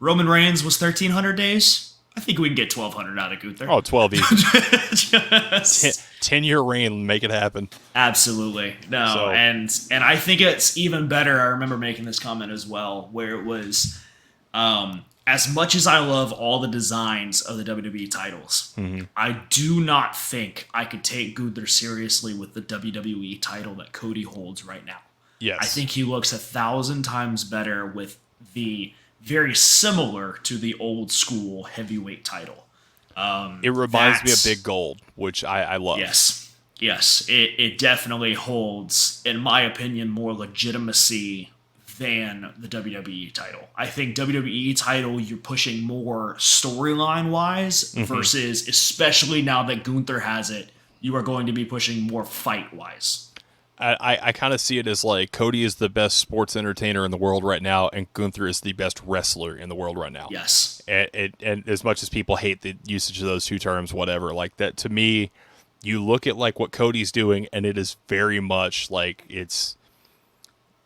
Roman Reigns was 1,300 days. I think we can get 1,200 out of Gunther. Oh, 12 easy. 10-year reign, make it happen. Absolutely. No, and I think it's even better. I remember making this comment as well, where it was, as much as I love all the designs of the WWE titles, I do not think I could take Gunther seriously with the WWE title that Cody holds right now. Yes. I think he looks 1,000 times better with the very similar to the old school heavyweight title. It reminds me of Big Gold, which I love. Yes. It definitely holds, in my opinion, more legitimacy than the WWE title. I think WWE title, you're pushing more storyline wise versus, especially now that Gunther has it, you are going to be pushing more fight wise. I kind of see it as like Cody is the best sports entertainer in the world right now, and Gunther is the best wrestler in the world right now. Yes. And as much as people hate the usage of those two terms, whatever, like that, to me, you look at like what Cody's doing, and it is very much like it's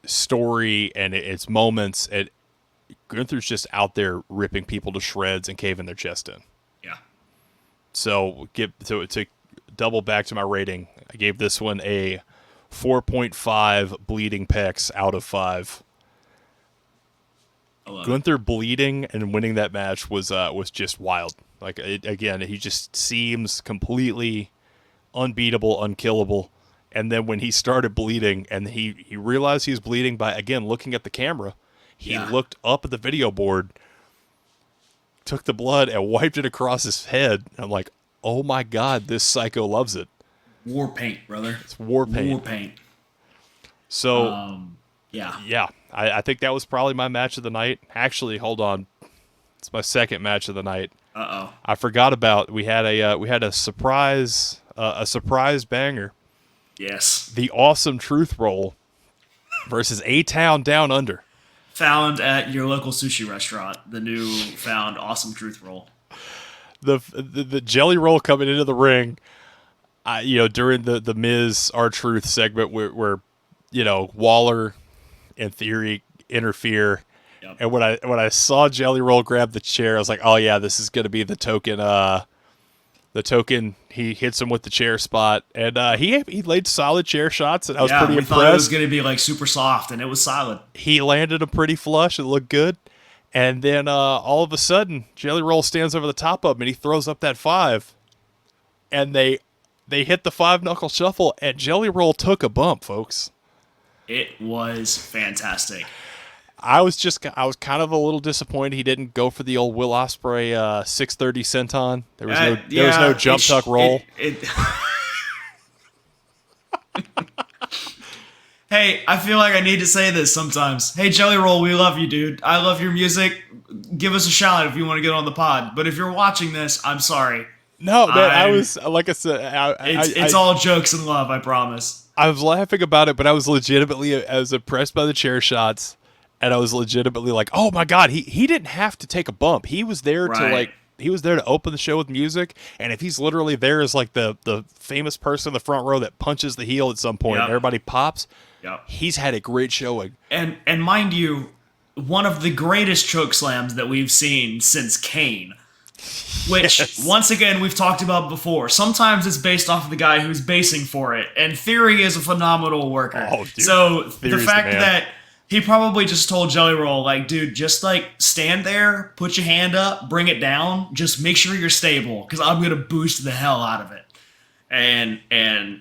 story and it's moments. And Gunther's just out there ripping people to shreds and caving their chest in. Yeah. So to double back to my rating, I gave this one a 4.5 bleeding pecs out of 5. Gunther bleeding and winning that match was just wild. Like again, he just seems completely unbeatable, unkillable. And then when he started bleeding and he realized he was bleeding by, again, looking at the camera, he looked up at the video board, took the blood and wiped it across his head. I'm like, oh my God, this psycho loves it. War paint, brother. It's war paint. War paint. So, yeah. I think that was probably my match of the night. Actually, hold on. It's my second match of the night. Uh-oh. I forgot about, we had a surprise banger. Yes. The Awesome Truth Roll versus A-Town Down Under. Found at your local sushi restaurant, the new found Awesome Truth Roll. The jelly roll coming into the ring, during the Miz R-Truth segment where Waller and Theory interfere. Yep. And when I saw Jelly Roll grab the chair, I was like, oh yeah, this is gonna be the token. He hits him with the chair spot, and he laid solid chair shots, and I was pretty impressed. Thought it was gonna be like super soft, and it was solid. He landed a pretty flush. It looked good, and then all of a sudden, Jelly Roll stands over the top of him, and he throws up that 5, and they hit the 5-knuckle shuffle, and Jelly Roll took a bump, folks. It was fantastic. I was kind of a little disappointed he didn't go for the old Will Ospreay 630 senton. There was no jump tuck roll. Hey, I feel like I need to say this sometimes. Hey, Jelly Roll, we love you, dude. I love your music. Give us a shout if you want to get on the pod. But if you're watching this, I'm sorry. No, man, I was, like I said, it's all jokes and love, I promise. I was laughing about it, but I was impressed by the chair shots. And I was legitimately like, "Oh my God, he didn't have to take a bump. He was there to open the show with music. And if he's literally there as like the famous person in the front row that punches the heel at some point, and everybody pops, he's had a great showing. And mind you, one of the greatest choke slams that we've seen since Kane, which once again we've talked about before. Sometimes it's based off of the guy who's basing for it, and Theory is a phenomenal worker. Oh, dude. So Theory's the fact that he probably just told Jelly Roll, like, dude, just, like, stand there, put your hand up, bring it down, just make sure you're stable, because I'm going to boost the hell out of it. And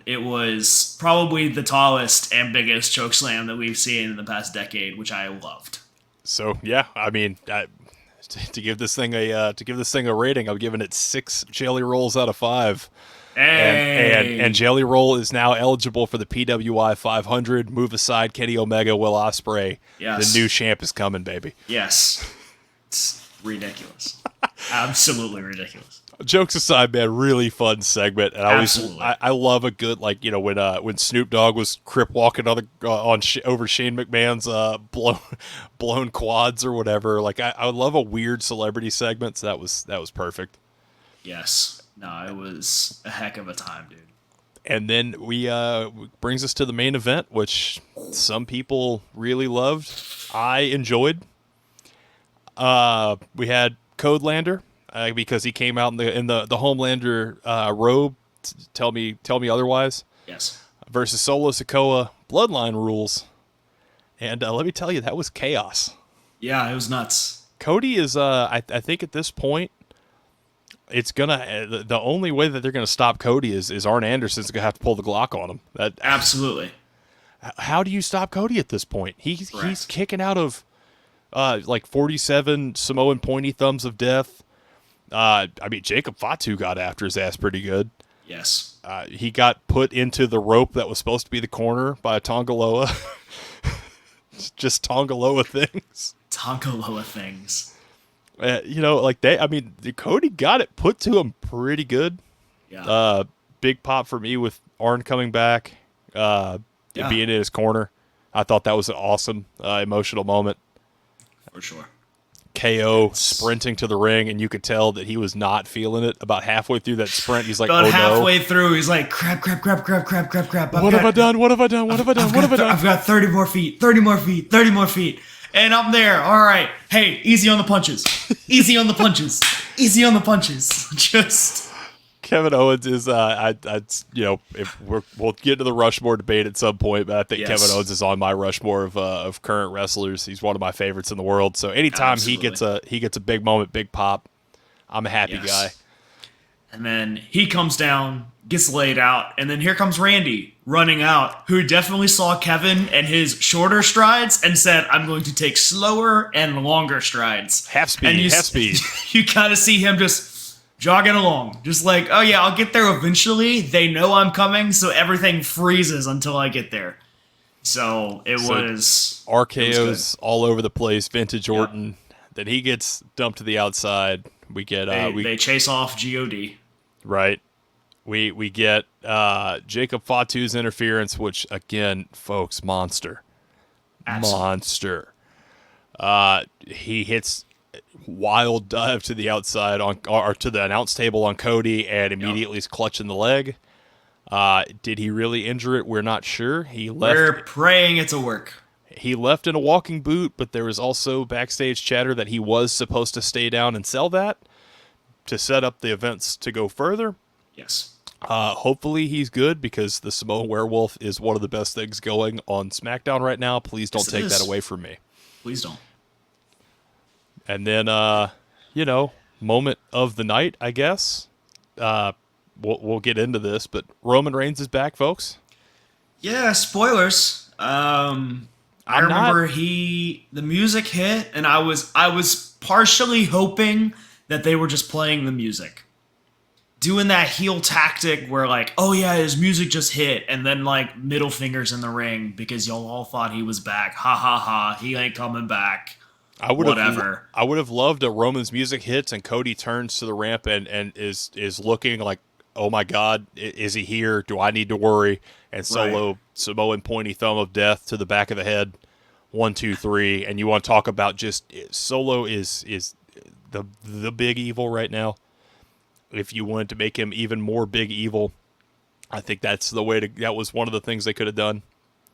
it was probably the tallest and biggest chokeslam that we've seen in the past decade, which I loved. So, yeah, I mean, to give this thing a rating, I'm giving it 6 Jelly Rolls out of 5. Hey. And Jelly Roll is now eligible for the PWI 500. Move aside, Kenny Omega, Will Ospreay. Yes. The new champ is coming, baby. Yes. It's ridiculous. Absolutely ridiculous. Jokes aside, man, really fun segment. And Absolutely. I love a good, like, when Snoop Dogg was crip walking over Shane McMahon's blown quads or whatever. Like, I love a weird celebrity segment. So that was perfect. Yes. No, it was a heck of a time, dude. And then we brings us to the main event, which some people really loved. I enjoyed. We had Codelander because he came out in the Homelander robe. Tell me otherwise. Yes. Versus Solo Sikoa, Bloodline rules, and let me tell you, that was chaos. Yeah, it was nuts. Cody is, I think at this point, it's gonna. The only way that they're gonna stop Cody is Arn Anderson's gonna have to pull the Glock on him. Absolutely. How do you stop Cody at this point? He's kicking out of like 47 Samoan pointy thumbs of death. I mean, Jacob Fatu got after his ass pretty good. Yes. He got put into the rope that was supposed to be the corner by Tongaloa. Just Tongaloa things. Tongaloa things. Cody got it put to him pretty good. Yeah. Big pop for me with Arn coming back, being in his corner. I thought that was an awesome, emotional moment. For sure. KO sprinting to the ring, and you could tell that he was not feeling it. About halfway through that sprint, he's like, about halfway through, he's like, crap. What have I done? I've got 30 more feet. And I'm there. All right. Hey, easy on the punches. Just Kevin Owens is if we'll get to the Rushmore debate at some point, but I think Kevin Owens is on my Rushmore of current wrestlers. He's one of my favorites in the world. So anytime he gets a big moment, big pop, I'm a happy guy. And then he comes down, gets laid out, and then here comes Randy running out, who definitely saw Kevin and his shorter strides and said, I'm going to take slower and longer strides. Half speed, and half speed. You kind of see him just jogging along, just like, oh yeah, I'll get there eventually. They know I'm coming, so everything freezes until I get there. So it was RKO's all over the place, vintage Orton. Then he gets dumped to the outside. We get they chase off God. Right. We get Jacob Fatu's interference, which again, folks, monster. Absolutely. Monster. He hits wild dive to the outside or to the announce table on Cody and immediately is clutching the leg. Did he really injure it? We're not sure. We're praying it's a work. He left in a walking boot, but there was also backstage chatter that he was supposed to stay down and sell that to set up the events to go further. Yes. Hopefully he's good because the Samoa Werewolf is one of the best things going on SmackDown right now. Please don't take that away from me. Please don't. And then, moment of the night, I guess. We'll get into this, but Roman Reigns is back, folks. Yeah, spoilers. I remember the music hit, and I was partially hoping that they were just playing the music. Doing that heel tactic where like, oh yeah, his music just hit, and then like middle fingers in the ring because y'all all thought he was back. Ha ha ha, he ain't coming back. I would have loved a Roman's music hits and Cody turns to the ramp and is looking like, oh my God, is he here? Do I need to worry? And Solo, Samoan pointy thumb of death to the back of the head. 1, 2, 3. And you want to talk about just Solo is the big evil right now. If you wanted to make him even more big evil, I think that was one of the things they could have done.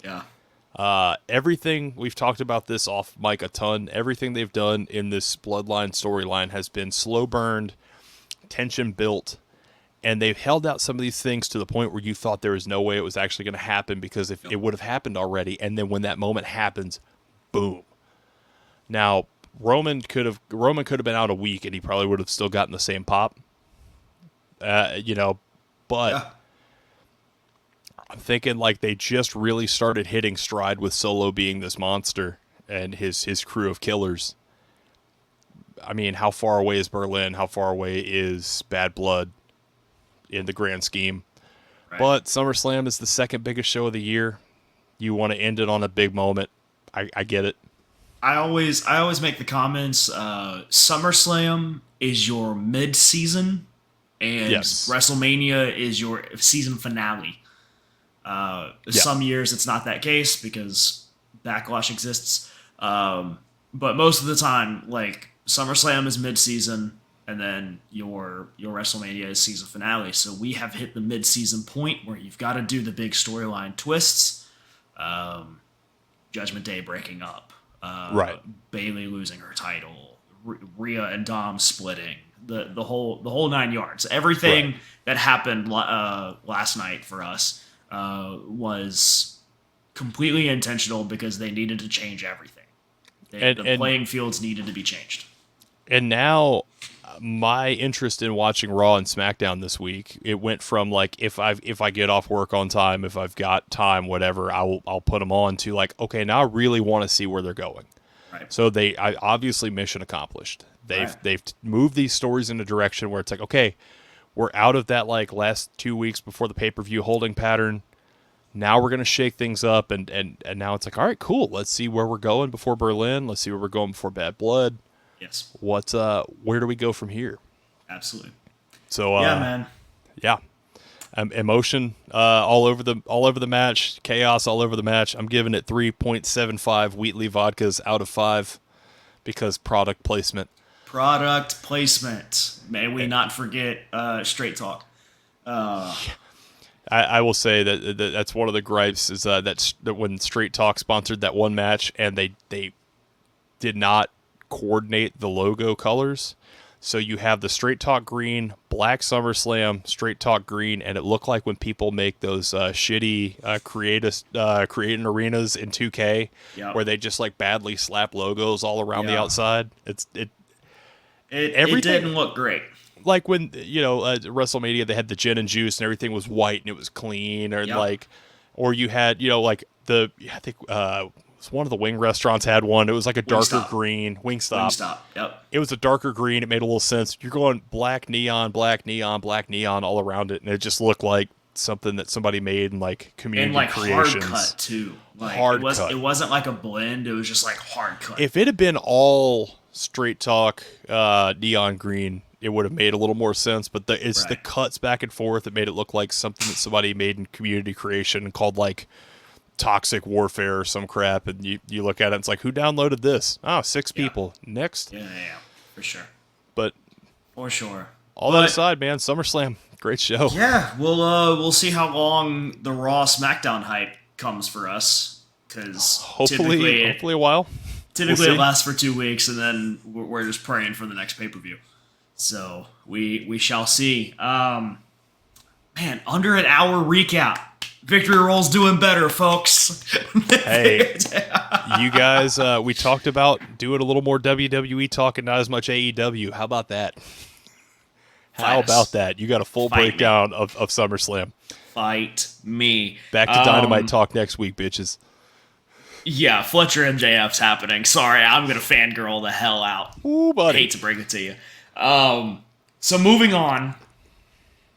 Yeah. Everything we've talked about this off mic a ton. Everything they've done in this Bloodline storyline has been slow burned, tension built, and they've held out some of these things to the point where you thought there was no way it was actually going to happen because if it would have happened already, and then when that moment happens, boom. Now Roman could have been out a week and he probably would have still gotten the same pop. But yeah. I'm thinking like they just really started hitting stride with Solo being this monster and his crew of killers. I mean, how far away is Berlin? How far away is Bad Blood in the grand scheme? Right. But SummerSlam is the second biggest show of the year. You want to end it on a big moment. I get it. I always make the comments, SummerSlam is your mid-season and WrestleMania is your season finale. Some years it's not that case because backlash exists. But most of the time, like SummerSlam is mid-season and then your WrestleMania is season finale. So we have hit the mid-season point where you've got to do the big storyline twists. Judgment Day breaking up. Bayley losing her title. Rhea and Dom splitting. The whole 9 yards. Everything that happened last night for us was completely intentional because they needed to change everything. The playing fields needed to be changed. And now my interest in watching Raw and SmackDown this week, it went from like if I get off work on time, if I've got time, whatever, I'll put them on to like, okay, now I really want to see where they're going. Right. So I obviously mission accomplished. They've moved these stories in a direction where it's like, okay, we're out of that like last 2 weeks before the pay-per-view holding pattern. Now we're going to shake things up and now it's like, all right, cool. Let's see where we're going before Berlin. Let's see where we're going before Bad Blood. Yes. Where do we go from here? Absolutely. So yeah, man. Yeah. Emotion all over the match, chaos all over the match. I'm giving it 3.75 Wheatley vodkas out of 5 because product placement. Product placement. May we not forget Straight Talk. I will say that's one of the gripes is that when Straight Talk sponsored that one match and they did not coordinate the logo colors. So you have the Straight Talk green, black SummerSlam, Straight Talk green, and it looked like when people make those shitty creating arenas in 2K where they just like badly slap logos all around the outside. It didn't look great. like when WrestleMania, they had the gin and juice and everything was white and it was clean, or Yep. like, or you had like I think it's one of the wing restaurants had one. It was like a darker Wingstop. green. Wingstop. Wingstop. Yep. It was a darker green. It made a little sense. You're going black neon, black neon, black neon all around it, and it just looked like something that somebody made in like And community like hard creations. cut too. Like Hard cut. it wasn't like a blend, it was just like hard cut. If it had been all straight talk neon green, it would have made a little more sense. But it's the Right. cuts back and forth that made it look like something that somebody made in community creation and called like toxic warfare or some crap. And you look at it, and it's like, who downloaded this? Oh, 6 Yeah. people. Next. Yeah, for sure. But For sure. all that aside, man, SummerSlam, great show. Yeah, we'll see how long the Raw SmackDown hype comes for us, because Hopefully a while. typically We'll it see. lasts for 2 weeks, and then we're just praying for the next pay-per-view. So we shall see. Man, under an hour recap. Victory Roll's doing better, folks. Hey, you guys, we talked about doing a little more WWE talk and not as much AEW. How about that? How Fight us. about that? You got a full Fight me. breakdown of SummerSlam. Fight me. Back to Dynamite talk next week, bitches. Yeah, Fletcher MJF's happening. Sorry, I'm gonna fangirl the hell out. Ooh, buddy. Hate to break it to you. So moving on,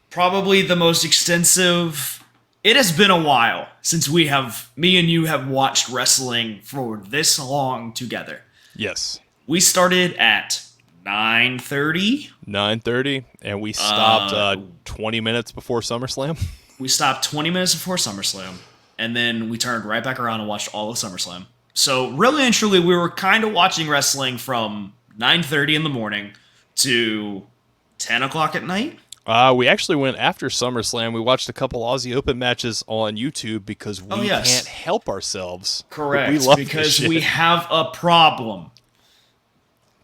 probably the most extensive. It has been a while since me and you have watched wrestling for this long together. Yes. We started at 9:30. 9:30, and we stopped 20 minutes before SummerSlam. We stopped 20 minutes before SummerSlam, and then we turned right back around and watched all of SummerSlam. So really and truly, we were kind of watching wrestling from 9:30 in the morning to 10 o'clock at night. We actually went after SummerSlam. We watched a couple Aussie Open matches on YouTube because we can't help ourselves. Correct, We love this because shit. we have a problem.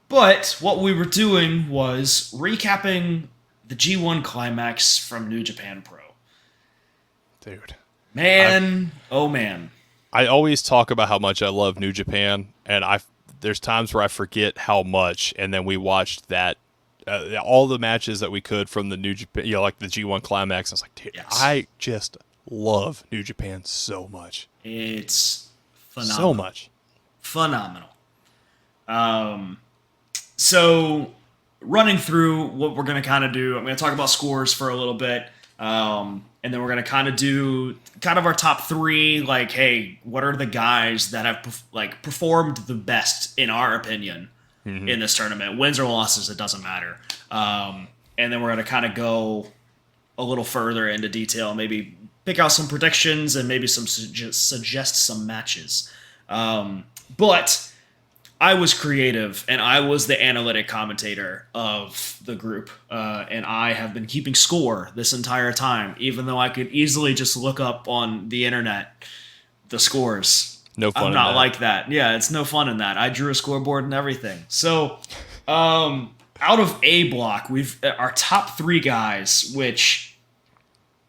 But what we were doing was recapping the G1 Climax from New Japan Pro. Dude. Man, oh man. I always talk about how much I love New Japan, and there's times where I forget how much, and then we watched that all the matches that we could from the New Japan, like the G1 Climax. I was like, dude, Yes. I just love New Japan so much. It's phenomenal. So much. Phenomenal. So running through what we're going to kind of do, I'm going to talk about scores for a little bit. And then we're going to kind of do kind of our top 3, like, hey, what are the guys that have performed the best in our opinion in this tournament? Wins or losses, it doesn't matter. And then we're going to kind of go a little further into detail, maybe pick out some predictions and maybe suggest some matches. But I was creative, and I was the analytic commentator of the group, and I have been keeping score this entire time, even though I could easily just look up on the internet the scores. No fun I'm in not that. like that. Yeah, it's no fun in that. I drew a scoreboard and everything. So, out of A block, we've our top 3 guys, which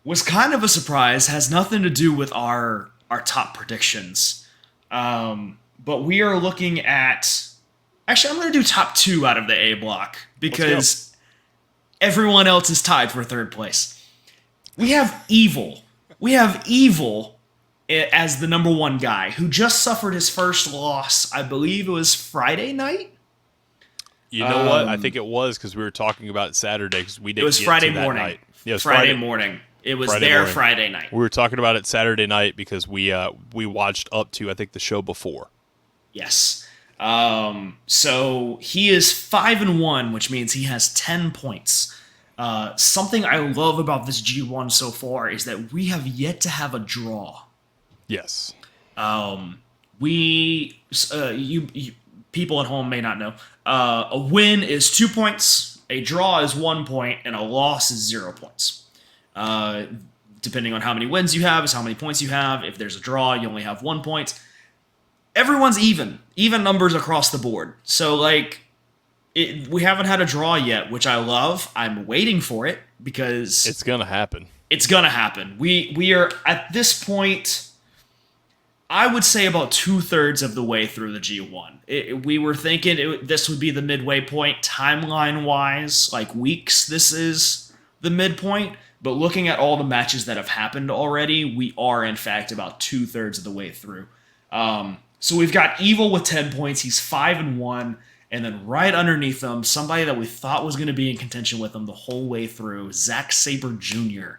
was kind of a surprise, has nothing to do with our top predictions. But we are looking at... Actually, I'm going to do top 2 out of the A block, because everyone else is tied for 3rd place. We have Evil. We have Evil as the number 1 guy, who just suffered his first loss, I believe it was Friday night? You know what? I think it was because we were talking about it Saturday because we didn't. It was get Friday to that morning. night. Yeah, it was Friday morning. It was there morning. Friday night. We were talking about it Saturday night because we watched up to, I think, the show before. Yes. So he is 5-1, which means he has 10 points. Something I love about this G1 so far is that we have yet to have a draw. Yes. You people at home may not know. A win is 2 points, a draw is 1 point, and a loss is 0 points. Depending on how many wins you have is how many points you have. If there's a draw, you only have 1 point. Everyone's even numbers across the board. So we haven't had a draw yet, which I love. I'm waiting for it because It's gonna happen. it's gonna happen. We are at this point. I would say about 2/3 of the way through the G1. We were thinking this would be the midway point timeline wise, like weeks. This is the midpoint. But looking at all the matches that have happened already, we are in fact about 2/3 of the way through. So we've got Evil with 10 points. He's 5-1. And then right underneath him, somebody that we thought was going to be in contention with him the whole way through, Zack Sabre Jr.,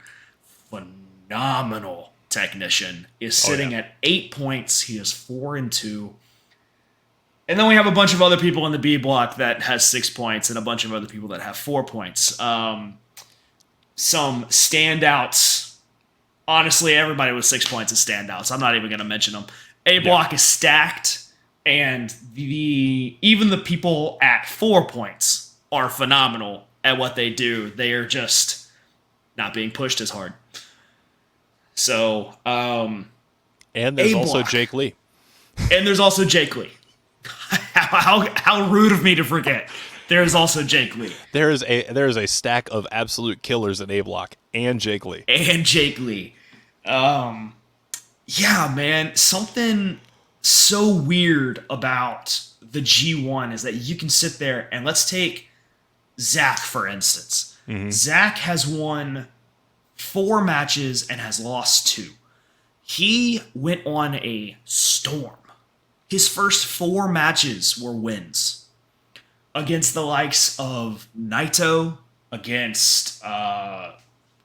phenomenal technician, is sitting at 8 points. He is 4-2. And then we have a bunch of other people in the B block that has 6 points and a bunch of other people that have 4 points. Some standouts. Honestly, everybody with 6 points is standouts. I'm not even going to mention them. A block is stacked, and even the people at 4 points are phenomenal at what they do. They are just not being pushed as hard. So, and there's also Jake Lee. And there's also Jake Lee. How rude of me to forget. There's also Jake Lee. There is a stack of absolute killers in A block and Jake Lee. Yeah, man, something so weird about the G1 is that you can sit there and let's take Zach, for instance. Mm-hmm. Zach has won 4 matches and has lost 2. He went on a storm. His first 4 matches were wins against the likes of Naito, against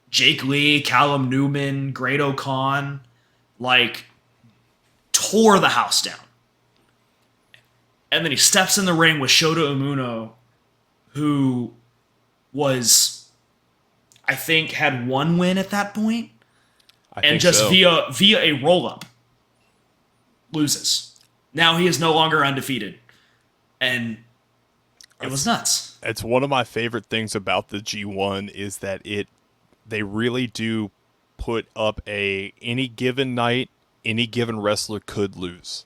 Jake Lee, Callum Newman, Grado Khan, tore the house down. And then he steps in the ring with Shota Umino, who was, I think, had 1 win at that point. And just so. via a roll-up, loses. Now he is no longer undefeated. And it was nuts. It's one of my favorite things about the G1 is that they really do put up any given night, any given wrestler could lose.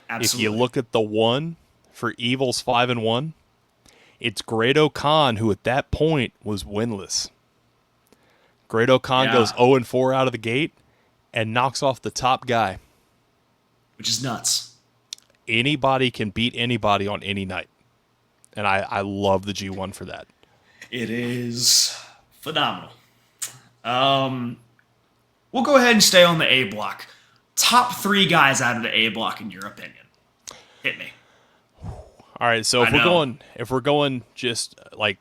Absolutely. If you look at the one for Evil's 5-1, it's Grado Khan, who at that point was winless. Grado Khan goes 0-4 out of the gate and knocks off the top guy. Which is nuts. Anybody can beat anybody on any night. And I love the G1 for that. It is phenomenal. We'll go ahead and stay on the A block. Top 3 guys out of the A block, in your opinion. Hit me. All right, so if we're going just like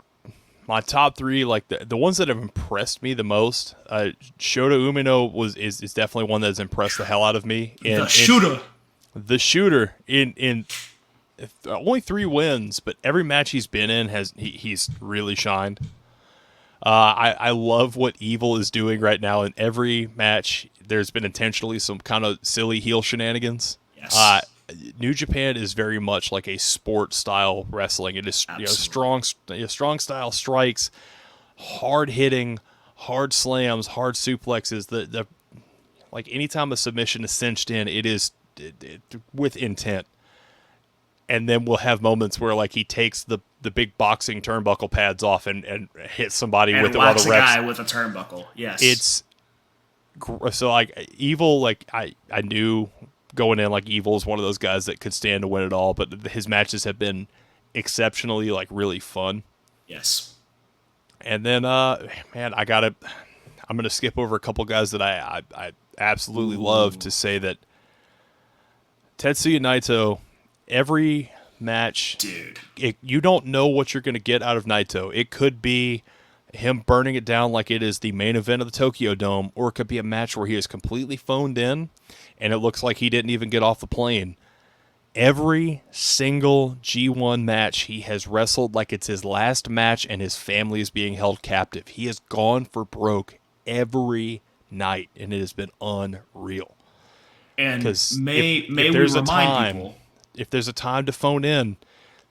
my top 3, like the ones that have impressed me the most, Shota Umino is definitely one that's impressed the hell out of me. The shooter in only 3 wins, but every match he's been in he's really shined. I love what Evil is doing right now. In every match, there's been intentionally some kind of silly heel shenanigans. Yes. New Japan is very much like a sport style wrestling. It is strong style strikes, hard hitting, hard slams, hard suplexes. The like anytime a submission is cinched in, it is with intent. And then we'll have moments where like he takes the big boxing turnbuckle pads off and hits somebody with it while the refs. Guy with a turnbuckle. Yes. It's so like Evil. Like I knew going in like Evil is one of those guys that could stand to win it all, but his matches have been exceptionally like really fun. Yes. And then man, I'm gonna skip over a couple guys that I absolutely love to say that Tetsuya Naito. Every match, dude, you don't know what you're going to get out of Naito. It could be him burning it down like it is the main event of the Tokyo Dome, or it could be a match where he is completely phoned in and it looks like he didn't even get off the plane. Every single G1 match, he has wrestled like it's his last match and his family is being held captive. He has gone for broke every night, and it has been unreal. And may we remind people, if there's a time to phone in,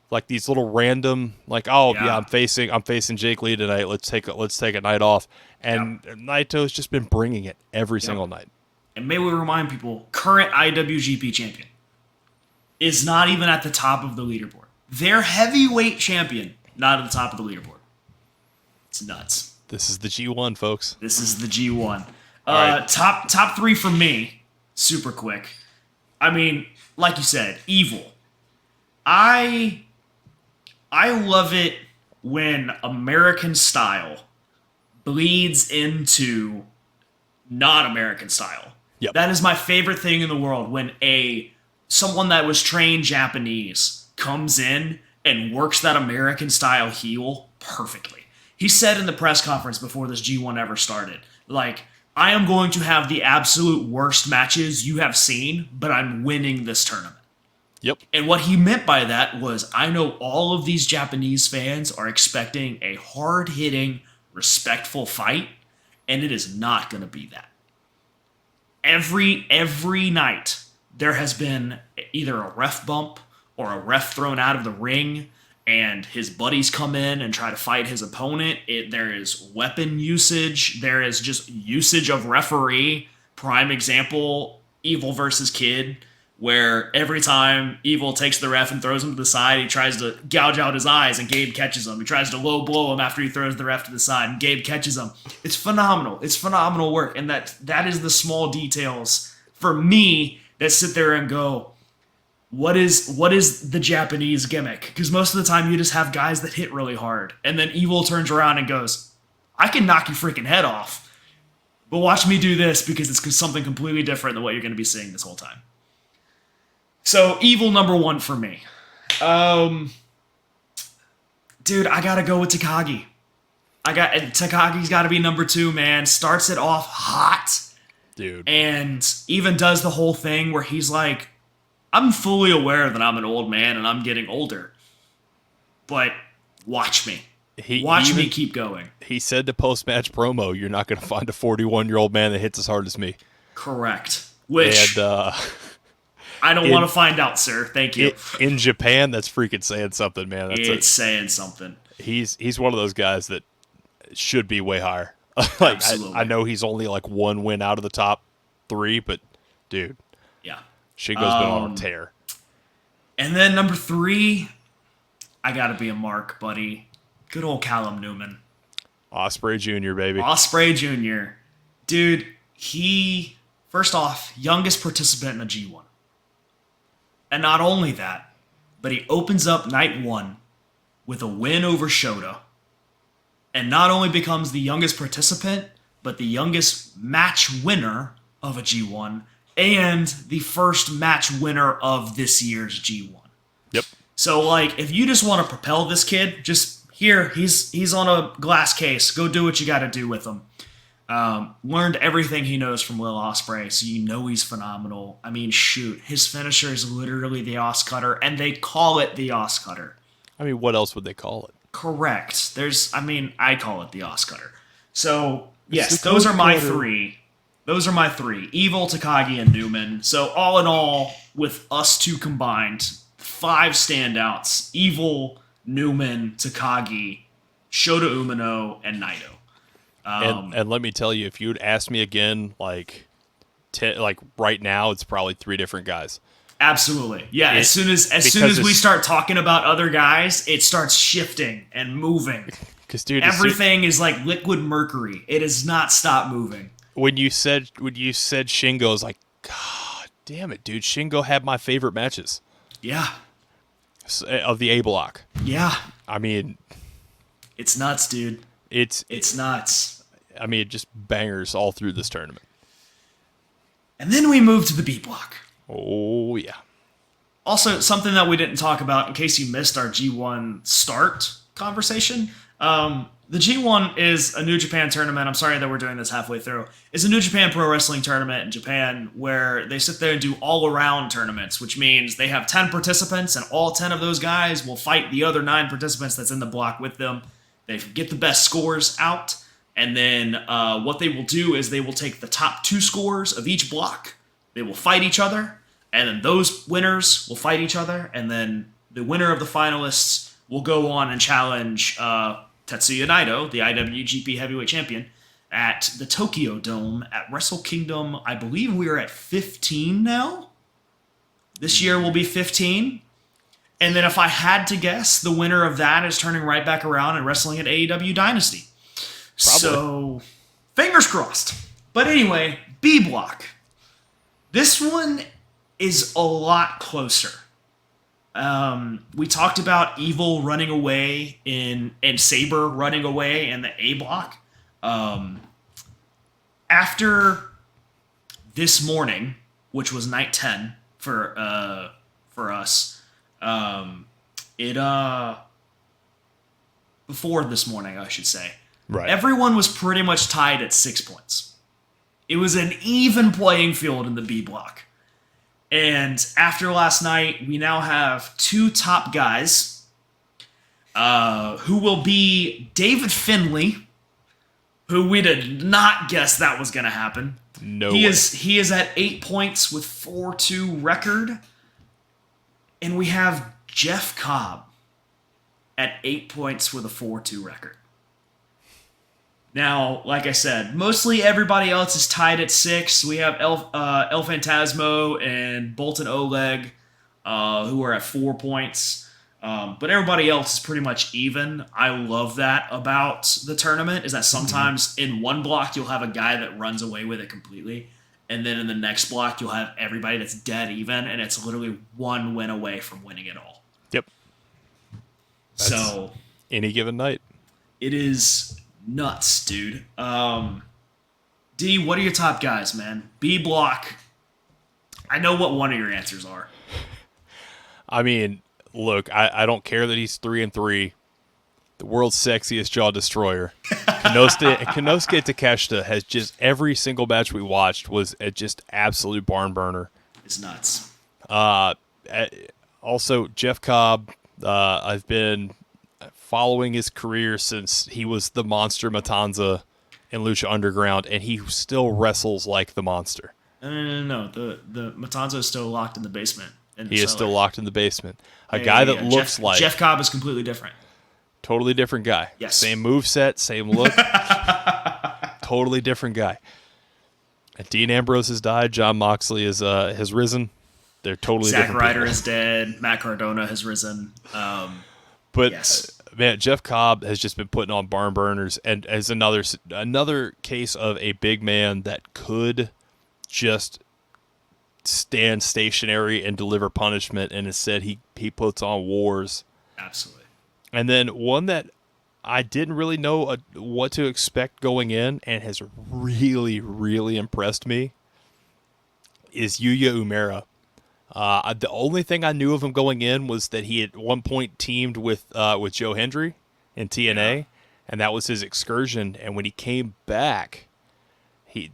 like these little random, like, I'm facing Jake Lee tonight. Let's take a night off, and Naito's just been bringing it every single night. And may we remind people, current IWGP champion is not even at the top of the leaderboard. Their heavyweight champion not at the top of the leaderboard. It's nuts. This is the G1, folks. This is the G1. Right. Top 3 for me, super quick. I mean, like you said, evil. I I love it when American style bleeds into not American style. Yep. That is my favorite thing in the world when a someone that was trained Japanese comes in and works that American style heel perfectly. He said in the press conference before this G1 ever started, like, I am going to have the absolute worst matches you have seen, but I'm winning this tournament. Yep. And what he meant by that was, I know all of these Japanese fans are expecting a hard-hitting, respectful fight, and it is not going to be that. Every night there has been either a ref bump or a ref thrown out of the ring, and his buddies come in and try to fight his opponent. There is weapon usage. There is just usage of referee. Prime example, Evil versus Kid, where every time Evil takes the ref and throws him to the side, he tries to gouge out his eyes and Gabe catches him. He tries to low blow him after he throws the ref to the side and Gabe catches him. It's phenomenal. It's phenomenal work. And that is the small details for me that sit there and go, what is the Japanese gimmick? Because most of the time you just have guys that hit really hard. And then Evil turns around and goes, I can knock your freaking head off. But watch me do this because it's something completely different than what you're going to be seeing this whole time. So, Evil number one for me. Dude, I gotta go with Takagi. Takagi's gotta be number two, man. Starts it off hot. Dude. And even does the whole thing where he's like, I'm fully aware that I'm an old man and I'm getting older. But watch me. Watch me keep going. He said to post-match promo, you're not going to find a 41-year-old man that hits as hard as me. Correct. Which... And, I don't want to find out, sir. Thank you. In Japan, that's freaking saying something, man. It's saying something. He's one of those guys that should be way higher. Absolutely. I know he's only like one win out of the top three, but dude, yeah, Shingo's been on a tear. And then number three, I gotta be a mark, buddy. Good old Callum Newman. Ospreay Jr., baby. Ospreay Jr. Dude, he, first off, youngest participant in a G1. And not only that, but he opens up night one with a win over Shota. And not only becomes the youngest participant, but the youngest match winner of a G1 and the first match winner of this year's G1. Yep. So, like, if you just want to propel this kid, just here, he's on a glass case. Go do what you got to do with him. Learned everything he knows from Will Ospreay, so you know he's phenomenal. I mean, shoot, his finisher is literally the Os Cutter, and they call it the Os Cutter. I mean, what else would they call it? Correct. I call it the Os Cutter. So, yes, those are my three. Those are my three. Evil, Takagi, and Newman. So, all in all, with us two combined, 5 standouts. Evil, Newman, Takagi, Shota Umino, and Naito. And let me tell you, if you'd asked me again, like right now, it's probably 3 different guys. Absolutely, yeah. As soon as we start talking about other guys, it starts shifting and moving. Because dude, everything is like liquid mercury. It does not stop moving. When you said Shingo, I was like, God damn it, dude! Shingo had my favorite matches. Yeah. Of the A block. Yeah. I mean, it's nuts, dude. It's nuts. I mean, just bangers all through this tournament. And then we move to the B block. Oh, yeah. Also, something that we didn't talk about in case you missed our G1 start conversation. The G1 is a New Japan tournament. I'm sorry that we're doing this halfway through. It's a New Japan Pro Wrestling tournament in Japan where they sit there and do all-around tournaments, which means they have 10 participants, and all 10 of those guys will fight the other 9 participants that's in the block with them. They get the best scores out, and then what they will do is they will take the top 2 scores of each block. They will fight each other, and then those winners will fight each other, and then the winner of the finalists will go on and challenge Tetsuya Naito, the IWGP Heavyweight Champion, at the Tokyo Dome at Wrestle Kingdom. I believe we are at 15 now. This year will be 15. And then if I had to guess, the winner of that is turning right back around and wrestling at AEW Dynasty. Probably. So, fingers crossed. But anyway, B block. This one is a lot closer. We talked about Evil running away and Saber running away in the A block. After this morning, which was night 10 for us, it before this morning, I should say. Right. Everyone was pretty much tied at 6 points. It was an even playing field in the B block. And after last night, we now have 2 top guys who will be David Finley, who we did not guess that was going to happen. No he way. He is at 8 points with 4-2 record. And we have Jeff Cobb at 8 points with a 4-2 record. Now, like I said, mostly everybody else is tied at 6. We have El Phantasmo and Bolton Oleg, who are at 4 points. But everybody else is pretty much even. I love that about the tournament, is that sometimes in one block you'll have a guy that runs away with it completely. And then in the next block you'll have everybody that's dead even, and it's literally one win away from winning it all. Yep. So any given night. It is nuts, dude. D, what are your top guys, man? B block. I know what one of your answers are. I mean, look, I don't care that he's 3-3. The world's sexiest jaw destroyer. Konosuke Takeshita has just every single match we watched was a just absolute barn burner. It's nuts. Also, Jeff Cobb. I've been following his career since he was the Monster Matanza in Lucha Underground, and he still wrestles like the monster. No. The Matanza is still locked in the basement. He is still locked in the basement. A guy that looks like Jeff Cobb is completely different. Totally different guy. Yes. Same moveset, same look. Totally different guy. And Dean Ambrose has died. John Moxley has risen. They're totally Zack different Ryder people. is dead. Matt Cardona has risen. But yes. Man, Jeff Cobb has just been putting on barn burners, and as another case of a big man that could just stand stationary and deliver punishment, and instead he puts on wars. Absolutely. And then one that I didn't really know what to expect going in, and has really, really impressed me, is Yuya Umera. The only thing I knew of him going in was that he at one point teamed with Joe Hendry in TNA, and that was his excursion. And when he came back, he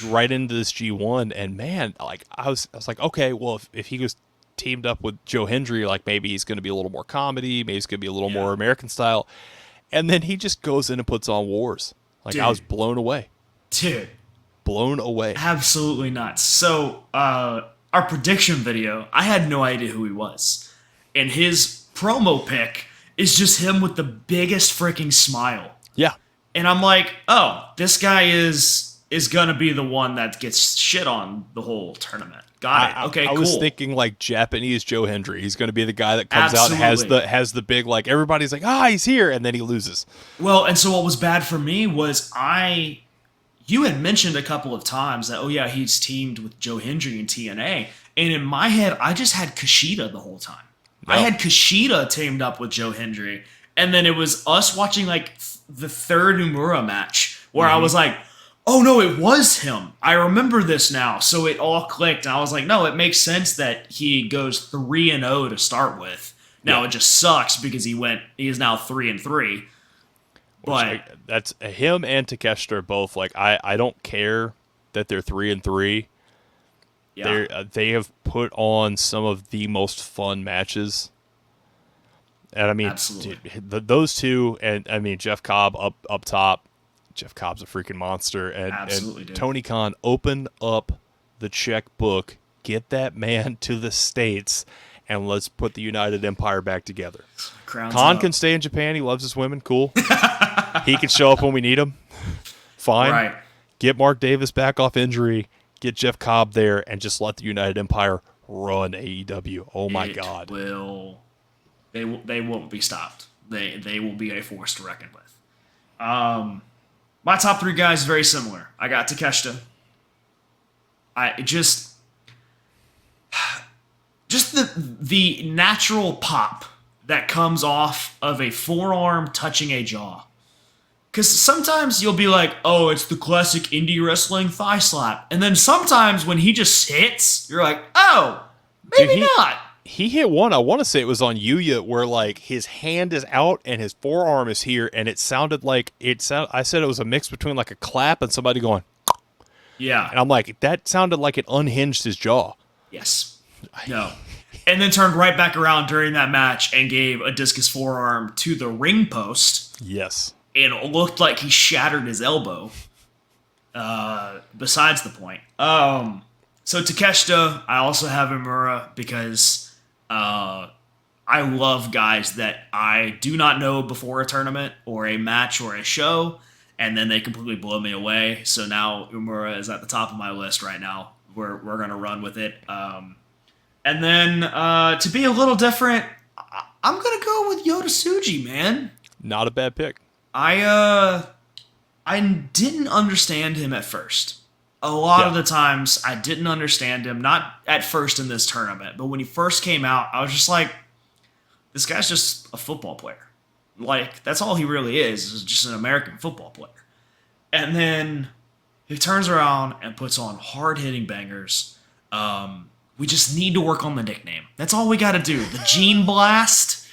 right into this G1, and man, like I was like, okay, well if he was teamed up with Joe Hendry, like maybe he's going to be a little more comedy, maybe he's going to be a little more American style, and then he just goes in and puts on wars. Like, dude, I was blown away. Dude, blown away. Absolutely nuts. So, our prediction video, I had no idea who he was. And his promo pic is just him with the biggest freaking smile. Yeah. And I'm like, oh, this guy is going to be the one that gets shit on the whole tournament. Got it. Okay, cool. I was thinking like Japanese Joe Hendry. He's going to be the guy that comes out and has the big, like, everybody's like, he's here, and then he loses. Well, and so what was bad for me was you had mentioned a couple of times that, he's teamed with Joe Hendry in TNA. And in my head, I just had Kushida the whole time. No. I had Kushida teamed up with Joe Hendry. And then it was us watching like the third Umura match where I was like, oh no, it was him. I remember this now. So it all clicked. And I was like, no, it makes sense that he goes 3-0 to start with. Now it just sucks because he is now 3-3. But that's him and Takeshita are both like, I don't care that they're 3-3. Yeah. They have put on some of the most fun matches. And I mean, dude, those two, and I mean, Jeff Cobb up top. Jeff Cobb's a freaking monster. And Tony Khan, open up the checkbook, get that man to the States, and let's put the United Empire back together. Khan can stay in Japan. He loves his women. Cool. He can show up when we need him. Fine. Right. Get Mark Davis back off injury. Get Jeff Cobb there, and just let the United Empire run AEW. Oh my God! They won't be stopped. They will be a force to reckon with. My top 3 guys very similar. I got Takeshita. just the natural pop that comes off of a forearm touching a jaw. Because sometimes you'll be like, oh, it's the classic indie wrestling thigh slap. And then sometimes when he just hits, you're like, oh, maybe not. He hit one, I want to say it was on Yuya, where like his hand is out and his forearm is here, and it sounded like I said it was a mix between like a clap and somebody going, yeah. and I'm like, that sounded like it unhinged his jaw. Yes. No. And then turned right back around during that match and gave a discus forearm to the ring post. Yes. And it looked like he shattered his elbow. Besides the point. So Takeshita, I also have Imura because I love guys that I do not know before a tournament or a match or a show, and then they completely blow me away. So now Imura is at the top of my list right now. We're going to run with it. And then to be a little different, I'm going to go with Yota Tsuji, man. Not a bad pick. I didn't understand him at first. A lot of the times I didn't understand him, not at first in this tournament, but when he first came out, I was just like, this guy's just a football player. Like, that's all he really is just an American football player. And then he turns around and puts on hard-hitting bangers. We just need to work on the nickname. That's all we got to do. The Gene Blast.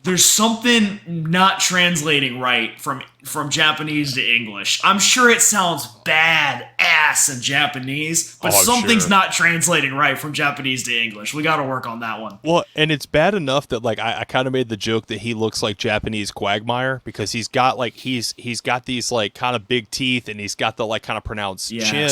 There's something not translating right from Japanese to English. I'm sure it sounds bad ass in Japanese, but something's not translating right from Japanese to English. We got to work on that one. Well, and it's bad enough that like I kind of made the joke that he looks like Japanese Quagmire because he's got like he's got these like kind of big teeth and he's got the like kind of pronounced chin.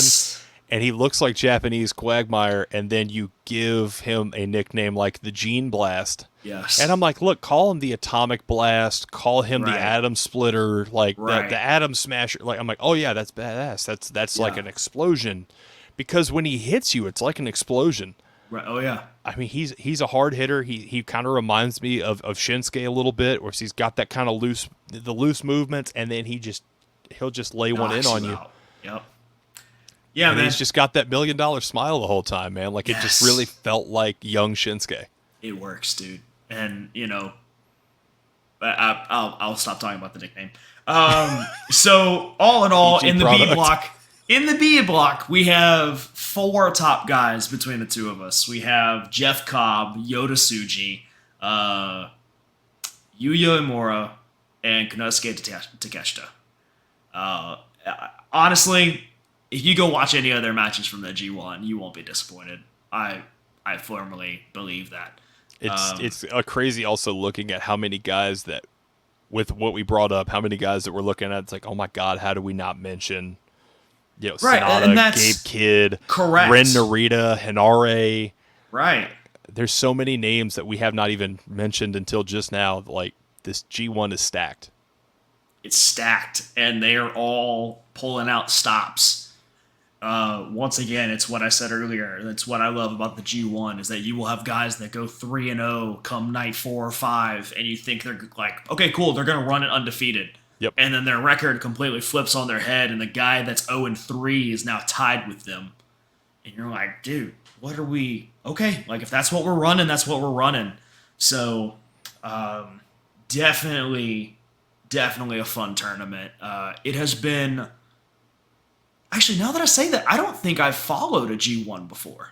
And he looks like Japanese Quagmire, and then you give him a nickname like the Gene Blast. Yes. And I'm like, look, call him the Atomic Blast, call him the Atom Splitter, like the Atom Smasher. Like I'm like, oh yeah, that's badass. That's like an explosion. Because when he hits you, it's like an explosion. Right. Oh yeah. I mean, he's a hard hitter. He kind of reminds me of Shinsuke a little bit, where he's got that kind of loose movements, and then he'll just lay one in on you. Yep. Yeah, and man. He's just got that $1 million smile the whole time, man. Like, it just really felt like young Shinsuke. It works, dude. And, you know, I'll stop talking about the nickname. So, all in all, in the B block, we have 4 top guys between the two of us. We have Jeff Cobb, Yota Tsuji, Yuya Imura, and Konosuke Takeshita. Honestly, if you go watch any other matches from the G1, you won't be disappointed. I firmly believe that. It's crazy also looking at how many guys that, with what we brought up, how many guys that we're looking at, it's like, oh my God, how do we not mention, Sonata, Gabe Kidd, correct. Ren Narita, Hinare. Right. There's so many names that we have not even mentioned until just now. Like, this G1 is stacked. It's stacked, and they are all pulling out stops. Once again, it's what I said earlier. That's what I love about the G1 is that you will have guys that go 3-0 come night 4 or 5, and you think they're like, okay, cool, they're going to run it undefeated. Yep. And then their record completely flips on their head, and the guy that's 0-3 is now tied with them. And you're like, dude, what are we? Okay, like if that's what we're running, that's what we're running. So, definitely a fun tournament. It has been. Actually, now that I say that, I don't think I've followed a G1 before.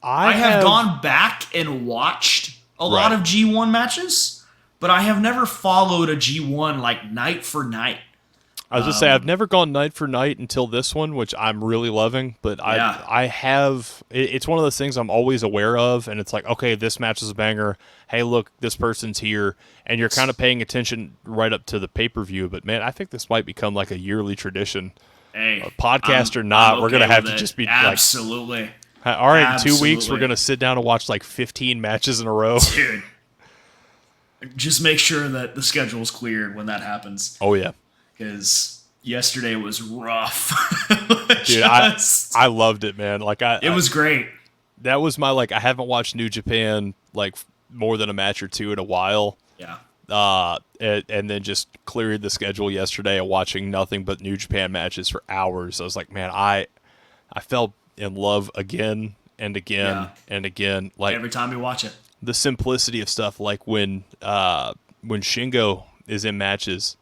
I have gone back and watched a lot of G1 matches, but I have never followed a G1 like night for night. I was going to say, I've never gone night for night until this one, which I'm really loving, but I have, it's one of those things I'm always aware of, and it's like, okay, this match is a banger. Hey, look, this person's here, and you're kind of paying attention right up to the pay-per-view, but man, I think this might become like a yearly tradition. Hey, podcast or not, we're going to have to just be absolutely. Like, all right, in 2 weeks, we're going to sit down and watch like 15 matches in a row. Dude, just make sure that the schedule's cleared when that happens. Oh, yeah. Because yesterday was rough. Dude, I loved it, man. Like it was great. That was my, like, I haven't watched New Japan, like, more than a match or two in a while. Yeah. And then just cleared the schedule yesterday of watching nothing but New Japan matches for hours. I was like, man, I fell in love again, and Yeah. again and again. Like Every time you watch it. the simplicity of stuff, like when Shingo is in matches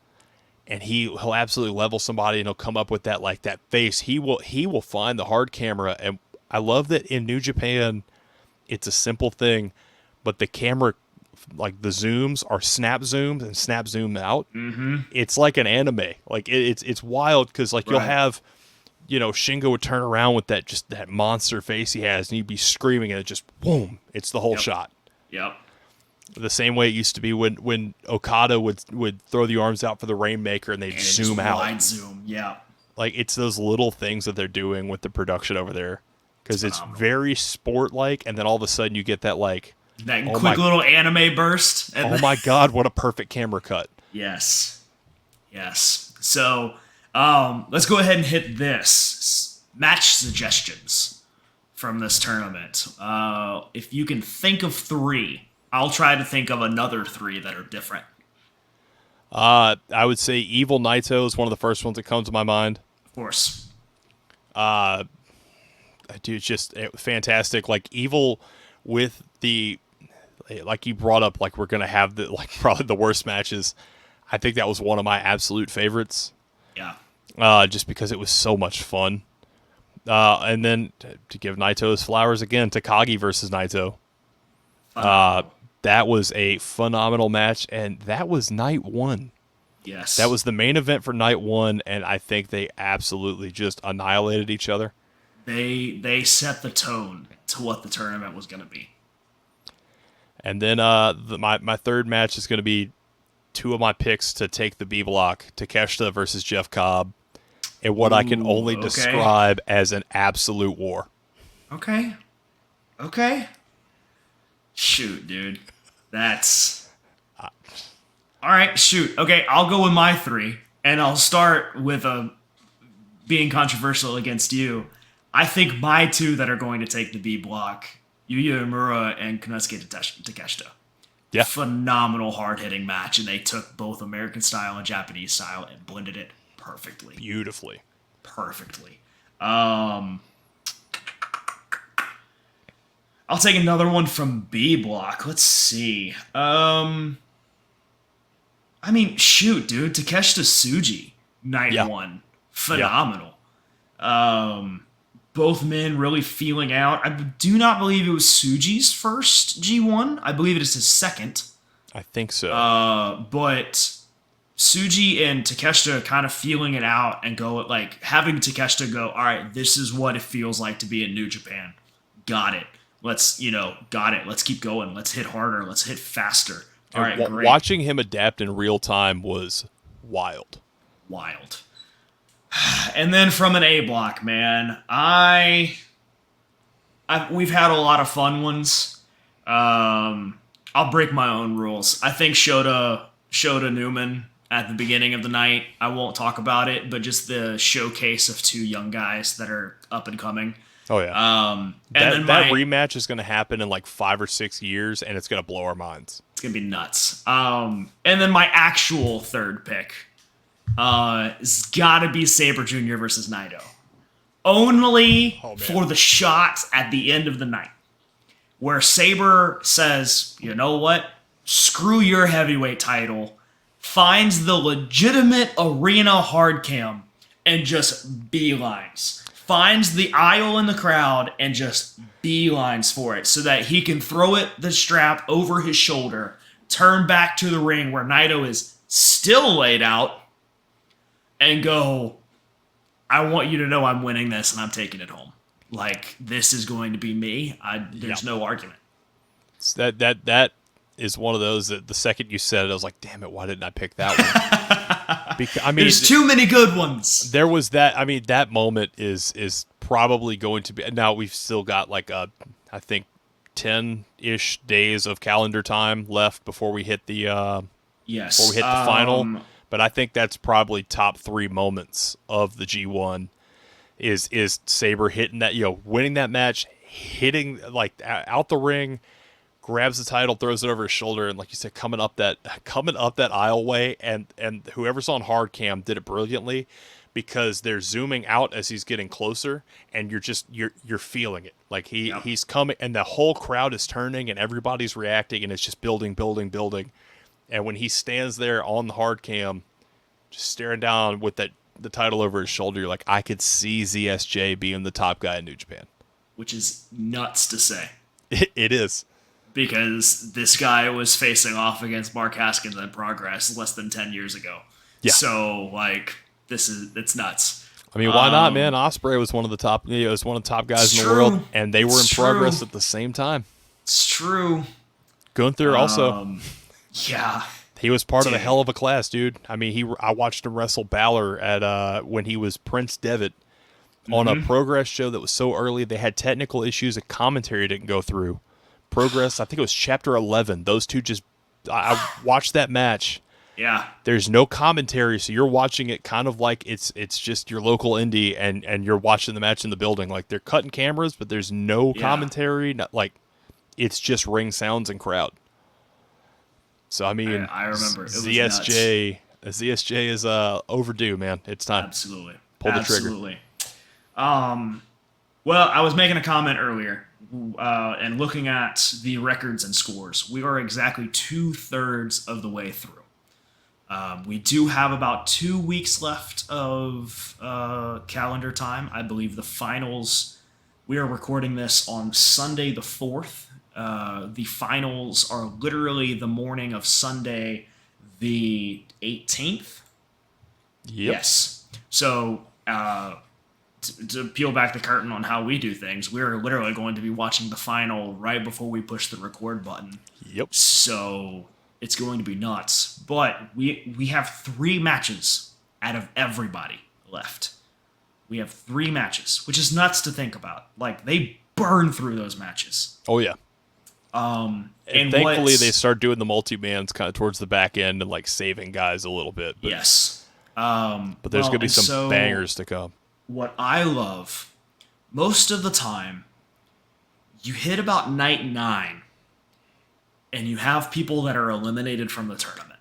and he'll absolutely level somebody and he'll come up with that like that face. He will find the hard camera, and I love that in New Japan it's a simple thing, but the camera, like the zooms are snap zooms and snap zoom out. Mm-hmm. It's like an anime. Like it's wild because like you'll Right. have, Shingo would turn around with that monster face he has, and he'd be screaming, and it just boom, it's the whole Yep. shot. Yep. The same way it used to be when Okada would throw the arms out for the Rainmaker and they'd And zoom just out. wide zoom. Yeah. Like it's those little things that they're doing with the production over there, because it's phenomenal. very sport like, and then all of a sudden you get that like, That Oh quick my- little anime burst. And oh my god, what a perfect camera cut. Yes. Yes. So, let's go ahead and hit this. Match suggestions from this tournament. If you can think of 3, I'll try to think of another 3 that are different. I would say Evil Naito is one of the first ones that comes to my mind. Of course. Dude, it's just fantastic. Like Evil with the, like you brought up, like we're gonna have the like probably the worst matches. I think that was one of my absolute favorites. Yeah. Just because it was so much fun. And then to give Naito his flowers again, Takagi versus Naito. That was a phenomenal match, and that was night 1. Yes. That was the main event for night 1, and I think they absolutely just annihilated each other. They set the tone to what the tournament was going to be. And then my third match is going to be 2 of my picks to take the B block, Takeshita versus Jeff Cobb, in what I can only okay. describe as an absolute war. Okay. Okay. Shoot, dude. That's... All right, shoot. Okay, I'll go with my 3, and I'll start with being controversial against you. I think my 2 that are going to take the B block, Yuya Uemura and Konosuke Takeshita. Yeah. Phenomenal hard-hitting match, and they took both American style and Japanese style and blended it perfectly. Beautifully. Perfectly. I'll take another one from B block. Let's see. I mean, shoot, dude. Takeshita Tsuji, night Yeah. 1. Phenomenal. Both men really feeling out. I do not believe it was Tsuji's first G1. I believe it is his second. I think so. But Tsuji and Takeshita kind of feeling it out and having Takeshita go, all right, this is what it feels like to be in New Japan. Got it. Got it. Let's keep going. Let's hit harder. Let's hit faster. All right, great. Watching him adapt in real time was wild. Wild. And then from an A block, man, we've had a lot of fun ones. I'll break my own rules. I think Shota Newman at the beginning of the night, I won't talk about it, but just the showcase of 2 young guys that are up and coming. Oh yeah. And that then rematch is going to happen in like 5 or 6 years, and it's going to blow our minds. it's gonna be nuts. And then my actual third pick has got to be Sabre Jr. versus Naito. Only for the shot at the end of the night, where Sabre says, you know what? Screw your heavyweight title. Finds the legitimate arena hard cam and just beelines. Finds the aisle in the crowd and just beelines for it so that he can throw the strap over his shoulder, turn back to the ring where Naito is still laid out, and go, I want you to know I'm winning this and I'm taking it home. Like, this is going to be me. There's no argument. That is one of those that the second you said it, I was like, damn it, why didn't I pick that one? There's too many good ones. There was that. I mean, that moment is probably going to be. Now we've still got like I think 10-ish days of calendar time left before we hit the final. But I think that's probably top 3 moments of the G1 is Sabre hitting that, winning that match, hitting like out the ring, grabs the title, throws it over his shoulder, and like you said, coming up that aisleway, and whoever's on hard cam did it brilliantly. because they're zooming out as he's getting closer, and you're feeling it. Like Yep. he's coming, and the whole crowd is turning, and everybody's reacting, and it's just building, building, building. And when he stands there on the hard cam, just staring down with the title over his shoulder, you're like, I could see ZSJ being the top guy in New Japan. Which is nuts to say. It is. Because this guy was facing off against Mark Haskins in Progress less than 10 years ago. Yeah. So, like, it's nuts. I mean, why not, man? Ospreay was one of the top, was one of the top guys in the world, and they were in Progress at the same time. It's true. Gunther also. Yeah. He was part of a hell of a class, dude. I mean, I watched him wrestle Balor at when he was Prince Devitt on a Progress show that was so early they had technical issues. A commentary didn't go through. Progress, I think it was Chapter 11. Those two I watched that match. Yeah. There's no commentary, so you're watching it kind of like it's just your local indie, and you're watching the match in the building. Like, they're cutting cameras, but there's no commentary. Like, it's just ring sounds and crowd. So, I mean, I remember. It was ZSJ is overdue, man. It's time. Absolutely. Pull the trigger. Absolutely. Well, I was making a comment earlier, and looking at the records and scores, we are exactly 2/3 of the way through. We do have about 2 weeks left of calendar time. I believe the finals, we are recording this on Sunday the 4th. The finals are literally the morning of Sunday the 18th. Yep. Yes. So, to peel back the curtain on how we do things, we're literally going to be watching the final right before we push the record button. Yep. So it's going to be nuts. But we have 3 matches out of everybody left. We have 3 matches, which is nuts to think about. Like, they burn through those matches. Oh, yeah. And thankfully they start doing the multi-bans kind of towards the back end and like saving guys a little bit. But, yes. But there's going to be some bangers to come. What I love, most of the time, you hit about night 9 and you have people that are eliminated from the tournament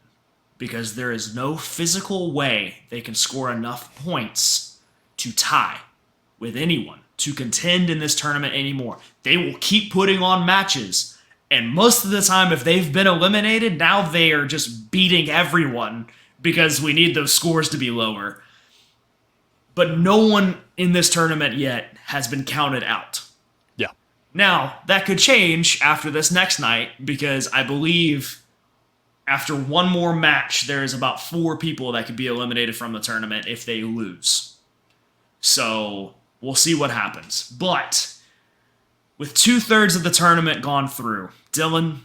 because there is no physical way they can score enough points to tie with anyone to contend in this tournament anymore. They will keep putting on matches, and most of the time, if they've been eliminated, now they are just beating everyone because we need those scores to be lower. But no one in this tournament yet has been counted out. Yeah. Now, that could change after this next night because I believe after one more match, there is about 4 people that could be eliminated from the tournament if they lose. So we'll see what happens. But with 2/3 of the tournament gone through, Dylan,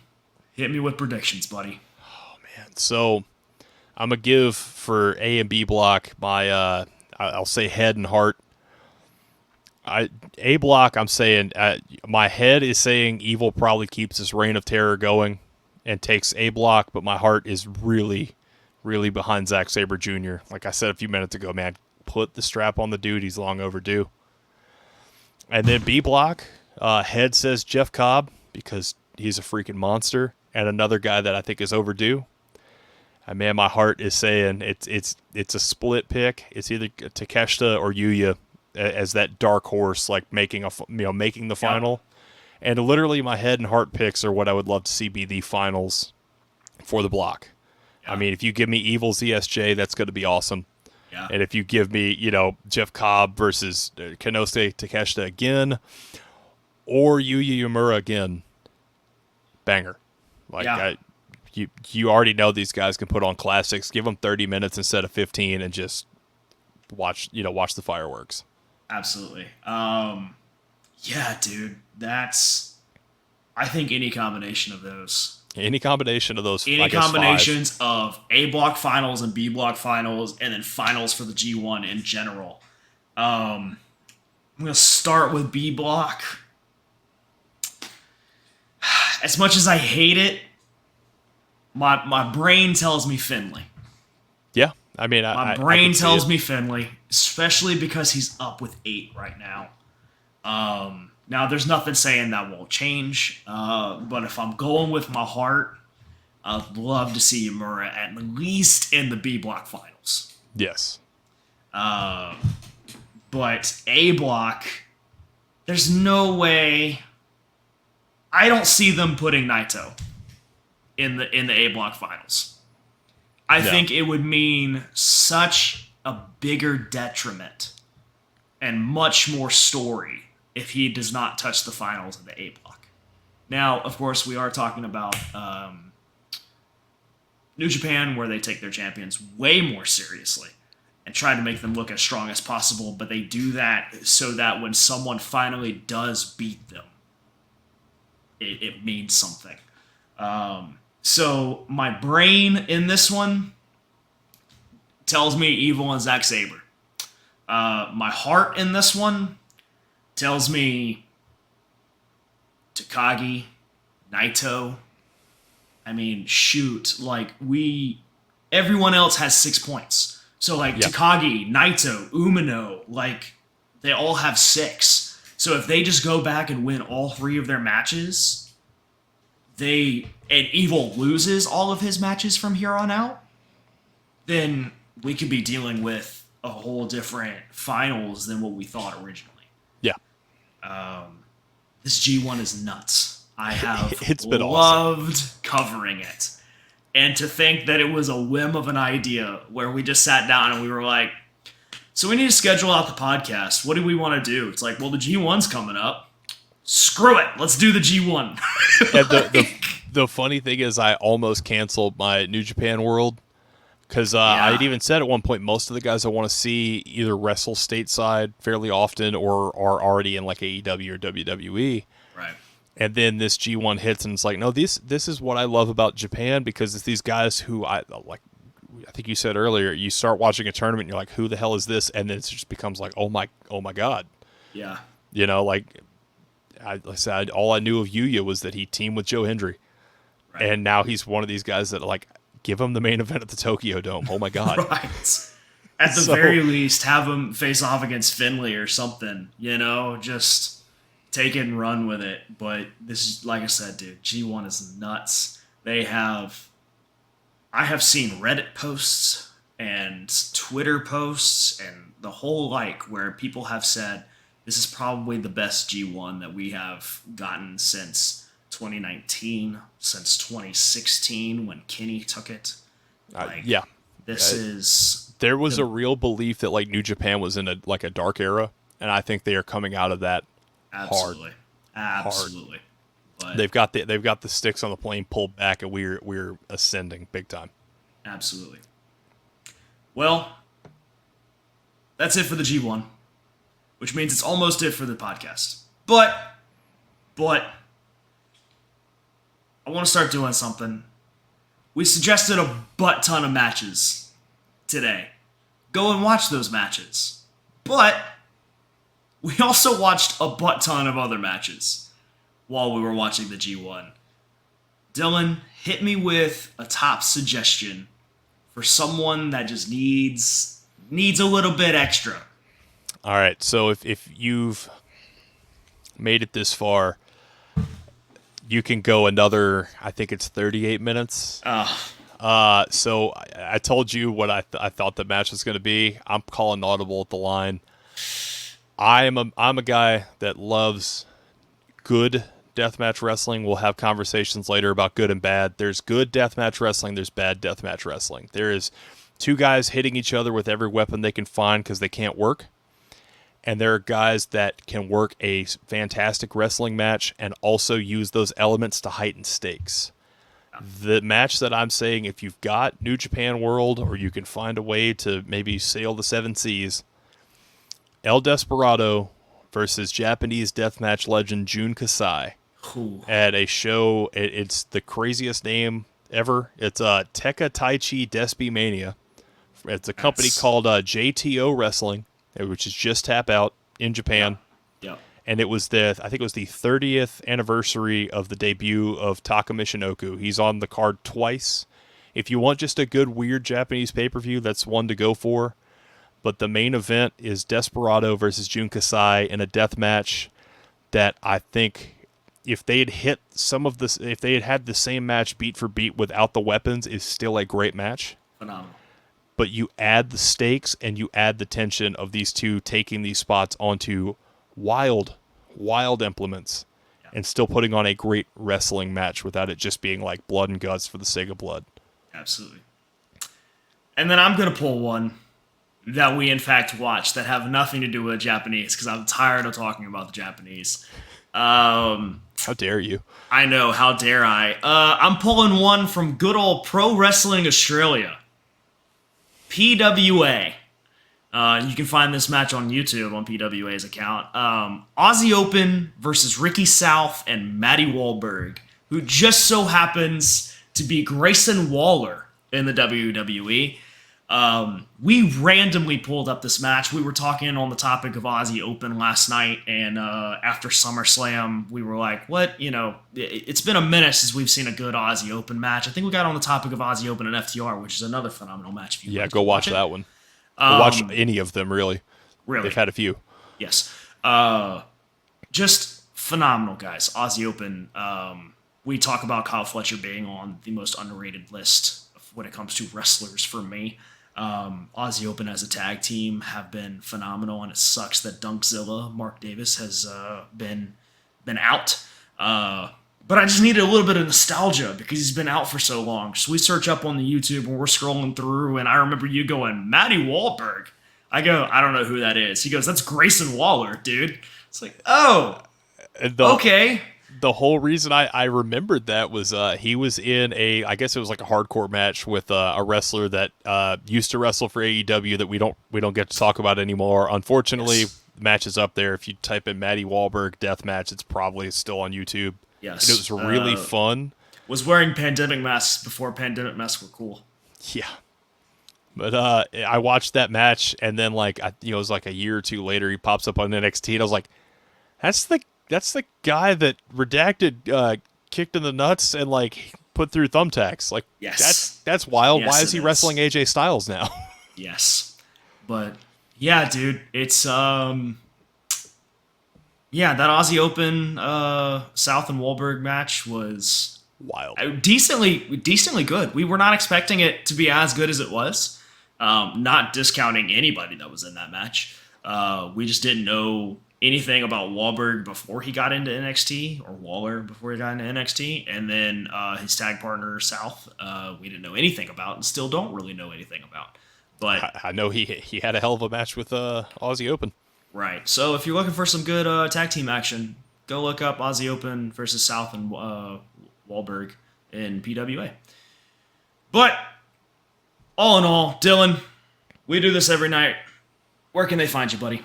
hit me with predictions, buddy. Oh, man. So I'm going to give for A and B block my... I'll say head and heart. A block, I'm saying, my head is saying Evil probably keeps this reign of terror going and takes A block, but my heart is really, really behind Zack Sabre Jr. Like I said a few minutes ago, man, put the strap on the dude. He's long overdue. And then B block, head says Jeff Cobb because he's a freaking monster, and another guy that I think is overdue. Man, my heart is saying it's a split pick. It's either Takeshita or Yuya as that dark horse, like making the final. And literally, my head and heart picks are what I would love to see be the finals for the block. Yeah. I mean, if you give me Evil ZSJ, that's going to be awesome. Yeah. And if you give me, Jeff Cobb versus Kenosuke Takeshita again, or Yuya Uemura again, banger. Like You already know these guys can put on classics. Give them 30 minutes instead of 15 and just watch the fireworks. Absolutely. Yeah, dude. I think any combination of those. Any combination of those. Any combinations of A block finals and B block finals and then finals for the G1 in general. I'm going to start with B block. As much as I hate it, my brain tells me Finlay. Yeah, I mean, my brain tells me Finlay, especially because he's up with 8 right now. Now, there's nothing saying that won't change, but if I'm going with my heart, I'd love to see Uemura at least in the B block finals. Yes. Uh, but A Block, there's no way. I don't see them putting Naito in the A Block finals. I No. think it would mean such a bigger detriment and much more story if he does not touch the finals of the A Block. Now, of course, we are talking about New Japan, where they take their champions way more seriously and try to make them look as strong as possible, but they do that so that when someone finally does beat them, it means something. So my brain in this one tells me Evil and Zack Sabre. My heart in this one tells me Takagi, Naito. I mean, shoot, like everyone else has 6 points. So like Takagi, Naito, Umino, like they all have 6. So if they just go back and win all 3 of their matches, and Evil loses all of his matches from here on out, then we could be dealing with a whole different finals than what we thought originally. Yeah. This G1 is nuts. I have It's been loved awesome. covering it. And to think that it was a whim of an idea where we just sat down and we were like, so we need to schedule out the podcast. What do we want to do? It's like, well, the G1's coming up. Screw it. Let's do the G1. And the funny thing is I almost canceled my New Japan World because I'd even said at one point most of the guys I want to see either wrestle stateside fairly often or are already in like AEW or WWE. Right. And then this G1 hits, and it's like, no, this is what I love about Japan, because it's these guys who I think you said earlier, you start watching a tournament, and you're like, who the hell is this? And then it just becomes like, oh my god. Yeah. You know, like I said, all I knew of Yuya was that he teamed with Joe Hendry, right. And now he's one of these guys that like give him the main event at the Tokyo Dome. Oh my god. Right. At the very least, have him face off against Finley or something. You know, just take it and run with it. But this is, like I said, dude, G1 is nuts. I have seen Reddit posts and Twitter posts and the whole where people have said this is probably the best G1 that we have gotten since 2019, since 2016 when Kenny took it. There was a real belief that like New Japan was in a dark era, and I think they are coming out of that. Absolutely. But they've got the sticks on the plane pulled back, and we're ascending big time. Absolutely. Well, that's it for the G1, which means it's almost it for the podcast. But I want to start doing something. We suggested a butt ton of matches today. Go and watch those matches. But we also watched a butt ton of other matches while we were watching the G1. Dylan, hit me with a top suggestion for someone that just needs a little bit extra. All right, so if you've made it this far, you can go another, I think it's 38 minutes. So I told you what I thought the match was going to be. I'm calling audible at the line. I'm a guy that loves good deathmatch wrestling. We'll have conversations later about good and bad. There's good deathmatch wrestling. There's bad deathmatch wrestling. There is 2 guys hitting each other with every weapon they can find because they can't work. And there are guys that can work a fantastic wrestling match and also use those elements to heighten stakes. The match that I'm saying, if you've got New Japan World or you can find a way to maybe sail the 7 seas, El Desperado versus Japanese deathmatch legend Jun Kasai at a show. It's the craziest name ever. It's Tekka Taichi Despi Mania. It's a company called JTO Wrestling, which is just Tap Out in Japan. Yeah. And I think it was the 30th anniversary of the debut of Taka Michinoku. He's on the card twice. If you want just a good, weird Japanese pay-per-view, that's one to go for. But the main event is Desperado versus Jun Kasai in a death match that I think if they had hit some of this, if they had the same match beat for beat without the weapons, is still a great match. Phenomenal. but you add the stakes and you add the tension of these two taking these spots onto wild, wild implements Yeah, and still putting on a great wrestling match without it just being like blood and guts for the sake of blood. absolutely. And then I'm gonna pull one that we in fact watched that have nothing to do with Japanese because I'm tired of talking about the Japanese. How dare you? I know, how dare I? I'm pulling one from good old Pro Wrestling Australia, PWA. You can find this match on YouTube on PWA's account. Aussie Open versus Ricky South and Matty Wahlberg, who just so happens to be Grayson Waller in the WWE. We randomly pulled up this match. We were talking on the topic of Aussie Open last night, and after Summerslam, we were like, what? It's been a minute since we've seen a good Aussie Open match. I think we got on the topic of Aussie Open and FTR, which is another phenomenal match. If you Yeah, go watch that one. Go watch any of them, really. Really? They've had a few. Yes. Just phenomenal, guys. Aussie Open. We talk about Kyle Fletcher being on the most underrated list when it comes to wrestlers for me. Aussie Open as a tag team have been phenomenal, and it sucks that Dunkzilla, Mark Davis, has been out. But I just needed a little bit of nostalgia because he's been out for so long. So we search up on the YouTube and we're scrolling through, and I remember you going, Matty Wahlberg. I go, I don't know who that is. He goes, that's Grayson Waller, dude. It's like, oh, okay. The whole reason I remembered that was he was in I guess it was like a hardcore match with a wrestler that used to wrestle for AEW that we don't get to talk about anymore. Unfortunately, Yes. the match is up there. If you type in Matty Wahlberg death match, it's probably still on YouTube. Yes. And it was really fun. Was wearing pandemic masks before pandemic masks were cool. Yeah. But I watched that match, and then it was like a year or two later, he pops up on NXT, and I was like, that's the guy that Redacted kicked in the nuts and put through thumbtacks. Like, yes, that's wild. Yes, why is he wrestling AJ Styles now? Yes, but yeah, dude, it's yeah, that Aussie Open South and Wahlberg match was Wild. decently good. We were not expecting it to be as good as it was. Not discounting anybody that was in that match. We just didn't know anything about Wahlberg before he got into NXT, or Waller before he got into NXT, and then his tag partner South, we didn't know anything about, and still don't really know anything about. But I know he had a hell of a match with Aussie Open. right, so if you're looking for some good tag team action, go look up Aussie Open versus South and Wahlberg in PWA. But all in all, Dylan, we do this every night. Where can they find you, buddy?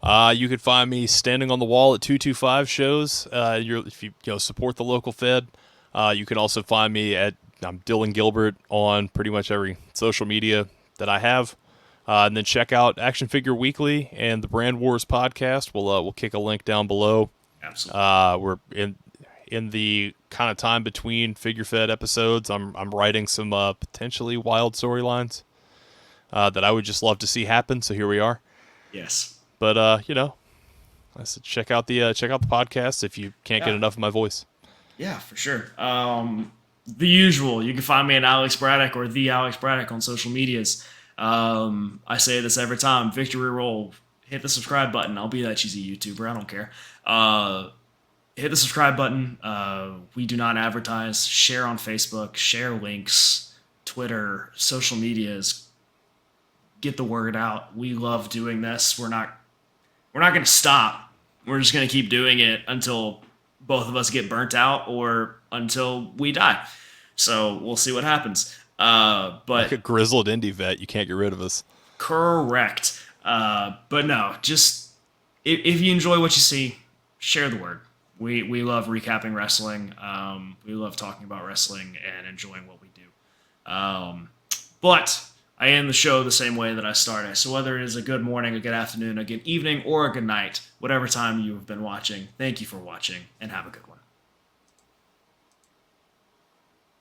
You can find me standing on the wall at 225 shows. If you support the local Fed, you can also find me I'm Dylan Gilbert on pretty much every social media that I have. And then check out Action Figure Weekly and the Brand Wars podcast. We'll kick a link down below. Absolutely. We're in the kind of time between Figure Fed episodes. I'm writing some potentially wild storylines that I would just love to see happen. So here we are. Yes. But I said check out the podcast if you can't get enough of my voice. Yeah, for sure. The usual. You can find me at Alex Braddock or the Alex Braddock on social medias. I say this every time. Victory roll. Hit the subscribe button. I'll be that cheesy YouTuber. I don't care. Hit the subscribe button. We do not advertise. Share on Facebook. Share links. Twitter. Social medias. Get the word out. We love doing this. We're not going to stop. We're just going to keep doing it until both of us get burnt out or until we die. So we'll see what happens. But like a grizzled indie vet, you can't get rid of us. Correct. But no, just if you enjoy what you see, share the word. We love recapping wrestling. We love talking about wrestling and enjoying what we do. But I end the show the same way that I started. So whether it is a good morning, a good afternoon, a good evening, or a good night, whatever time you have been watching, thank you for watching, and have a good one.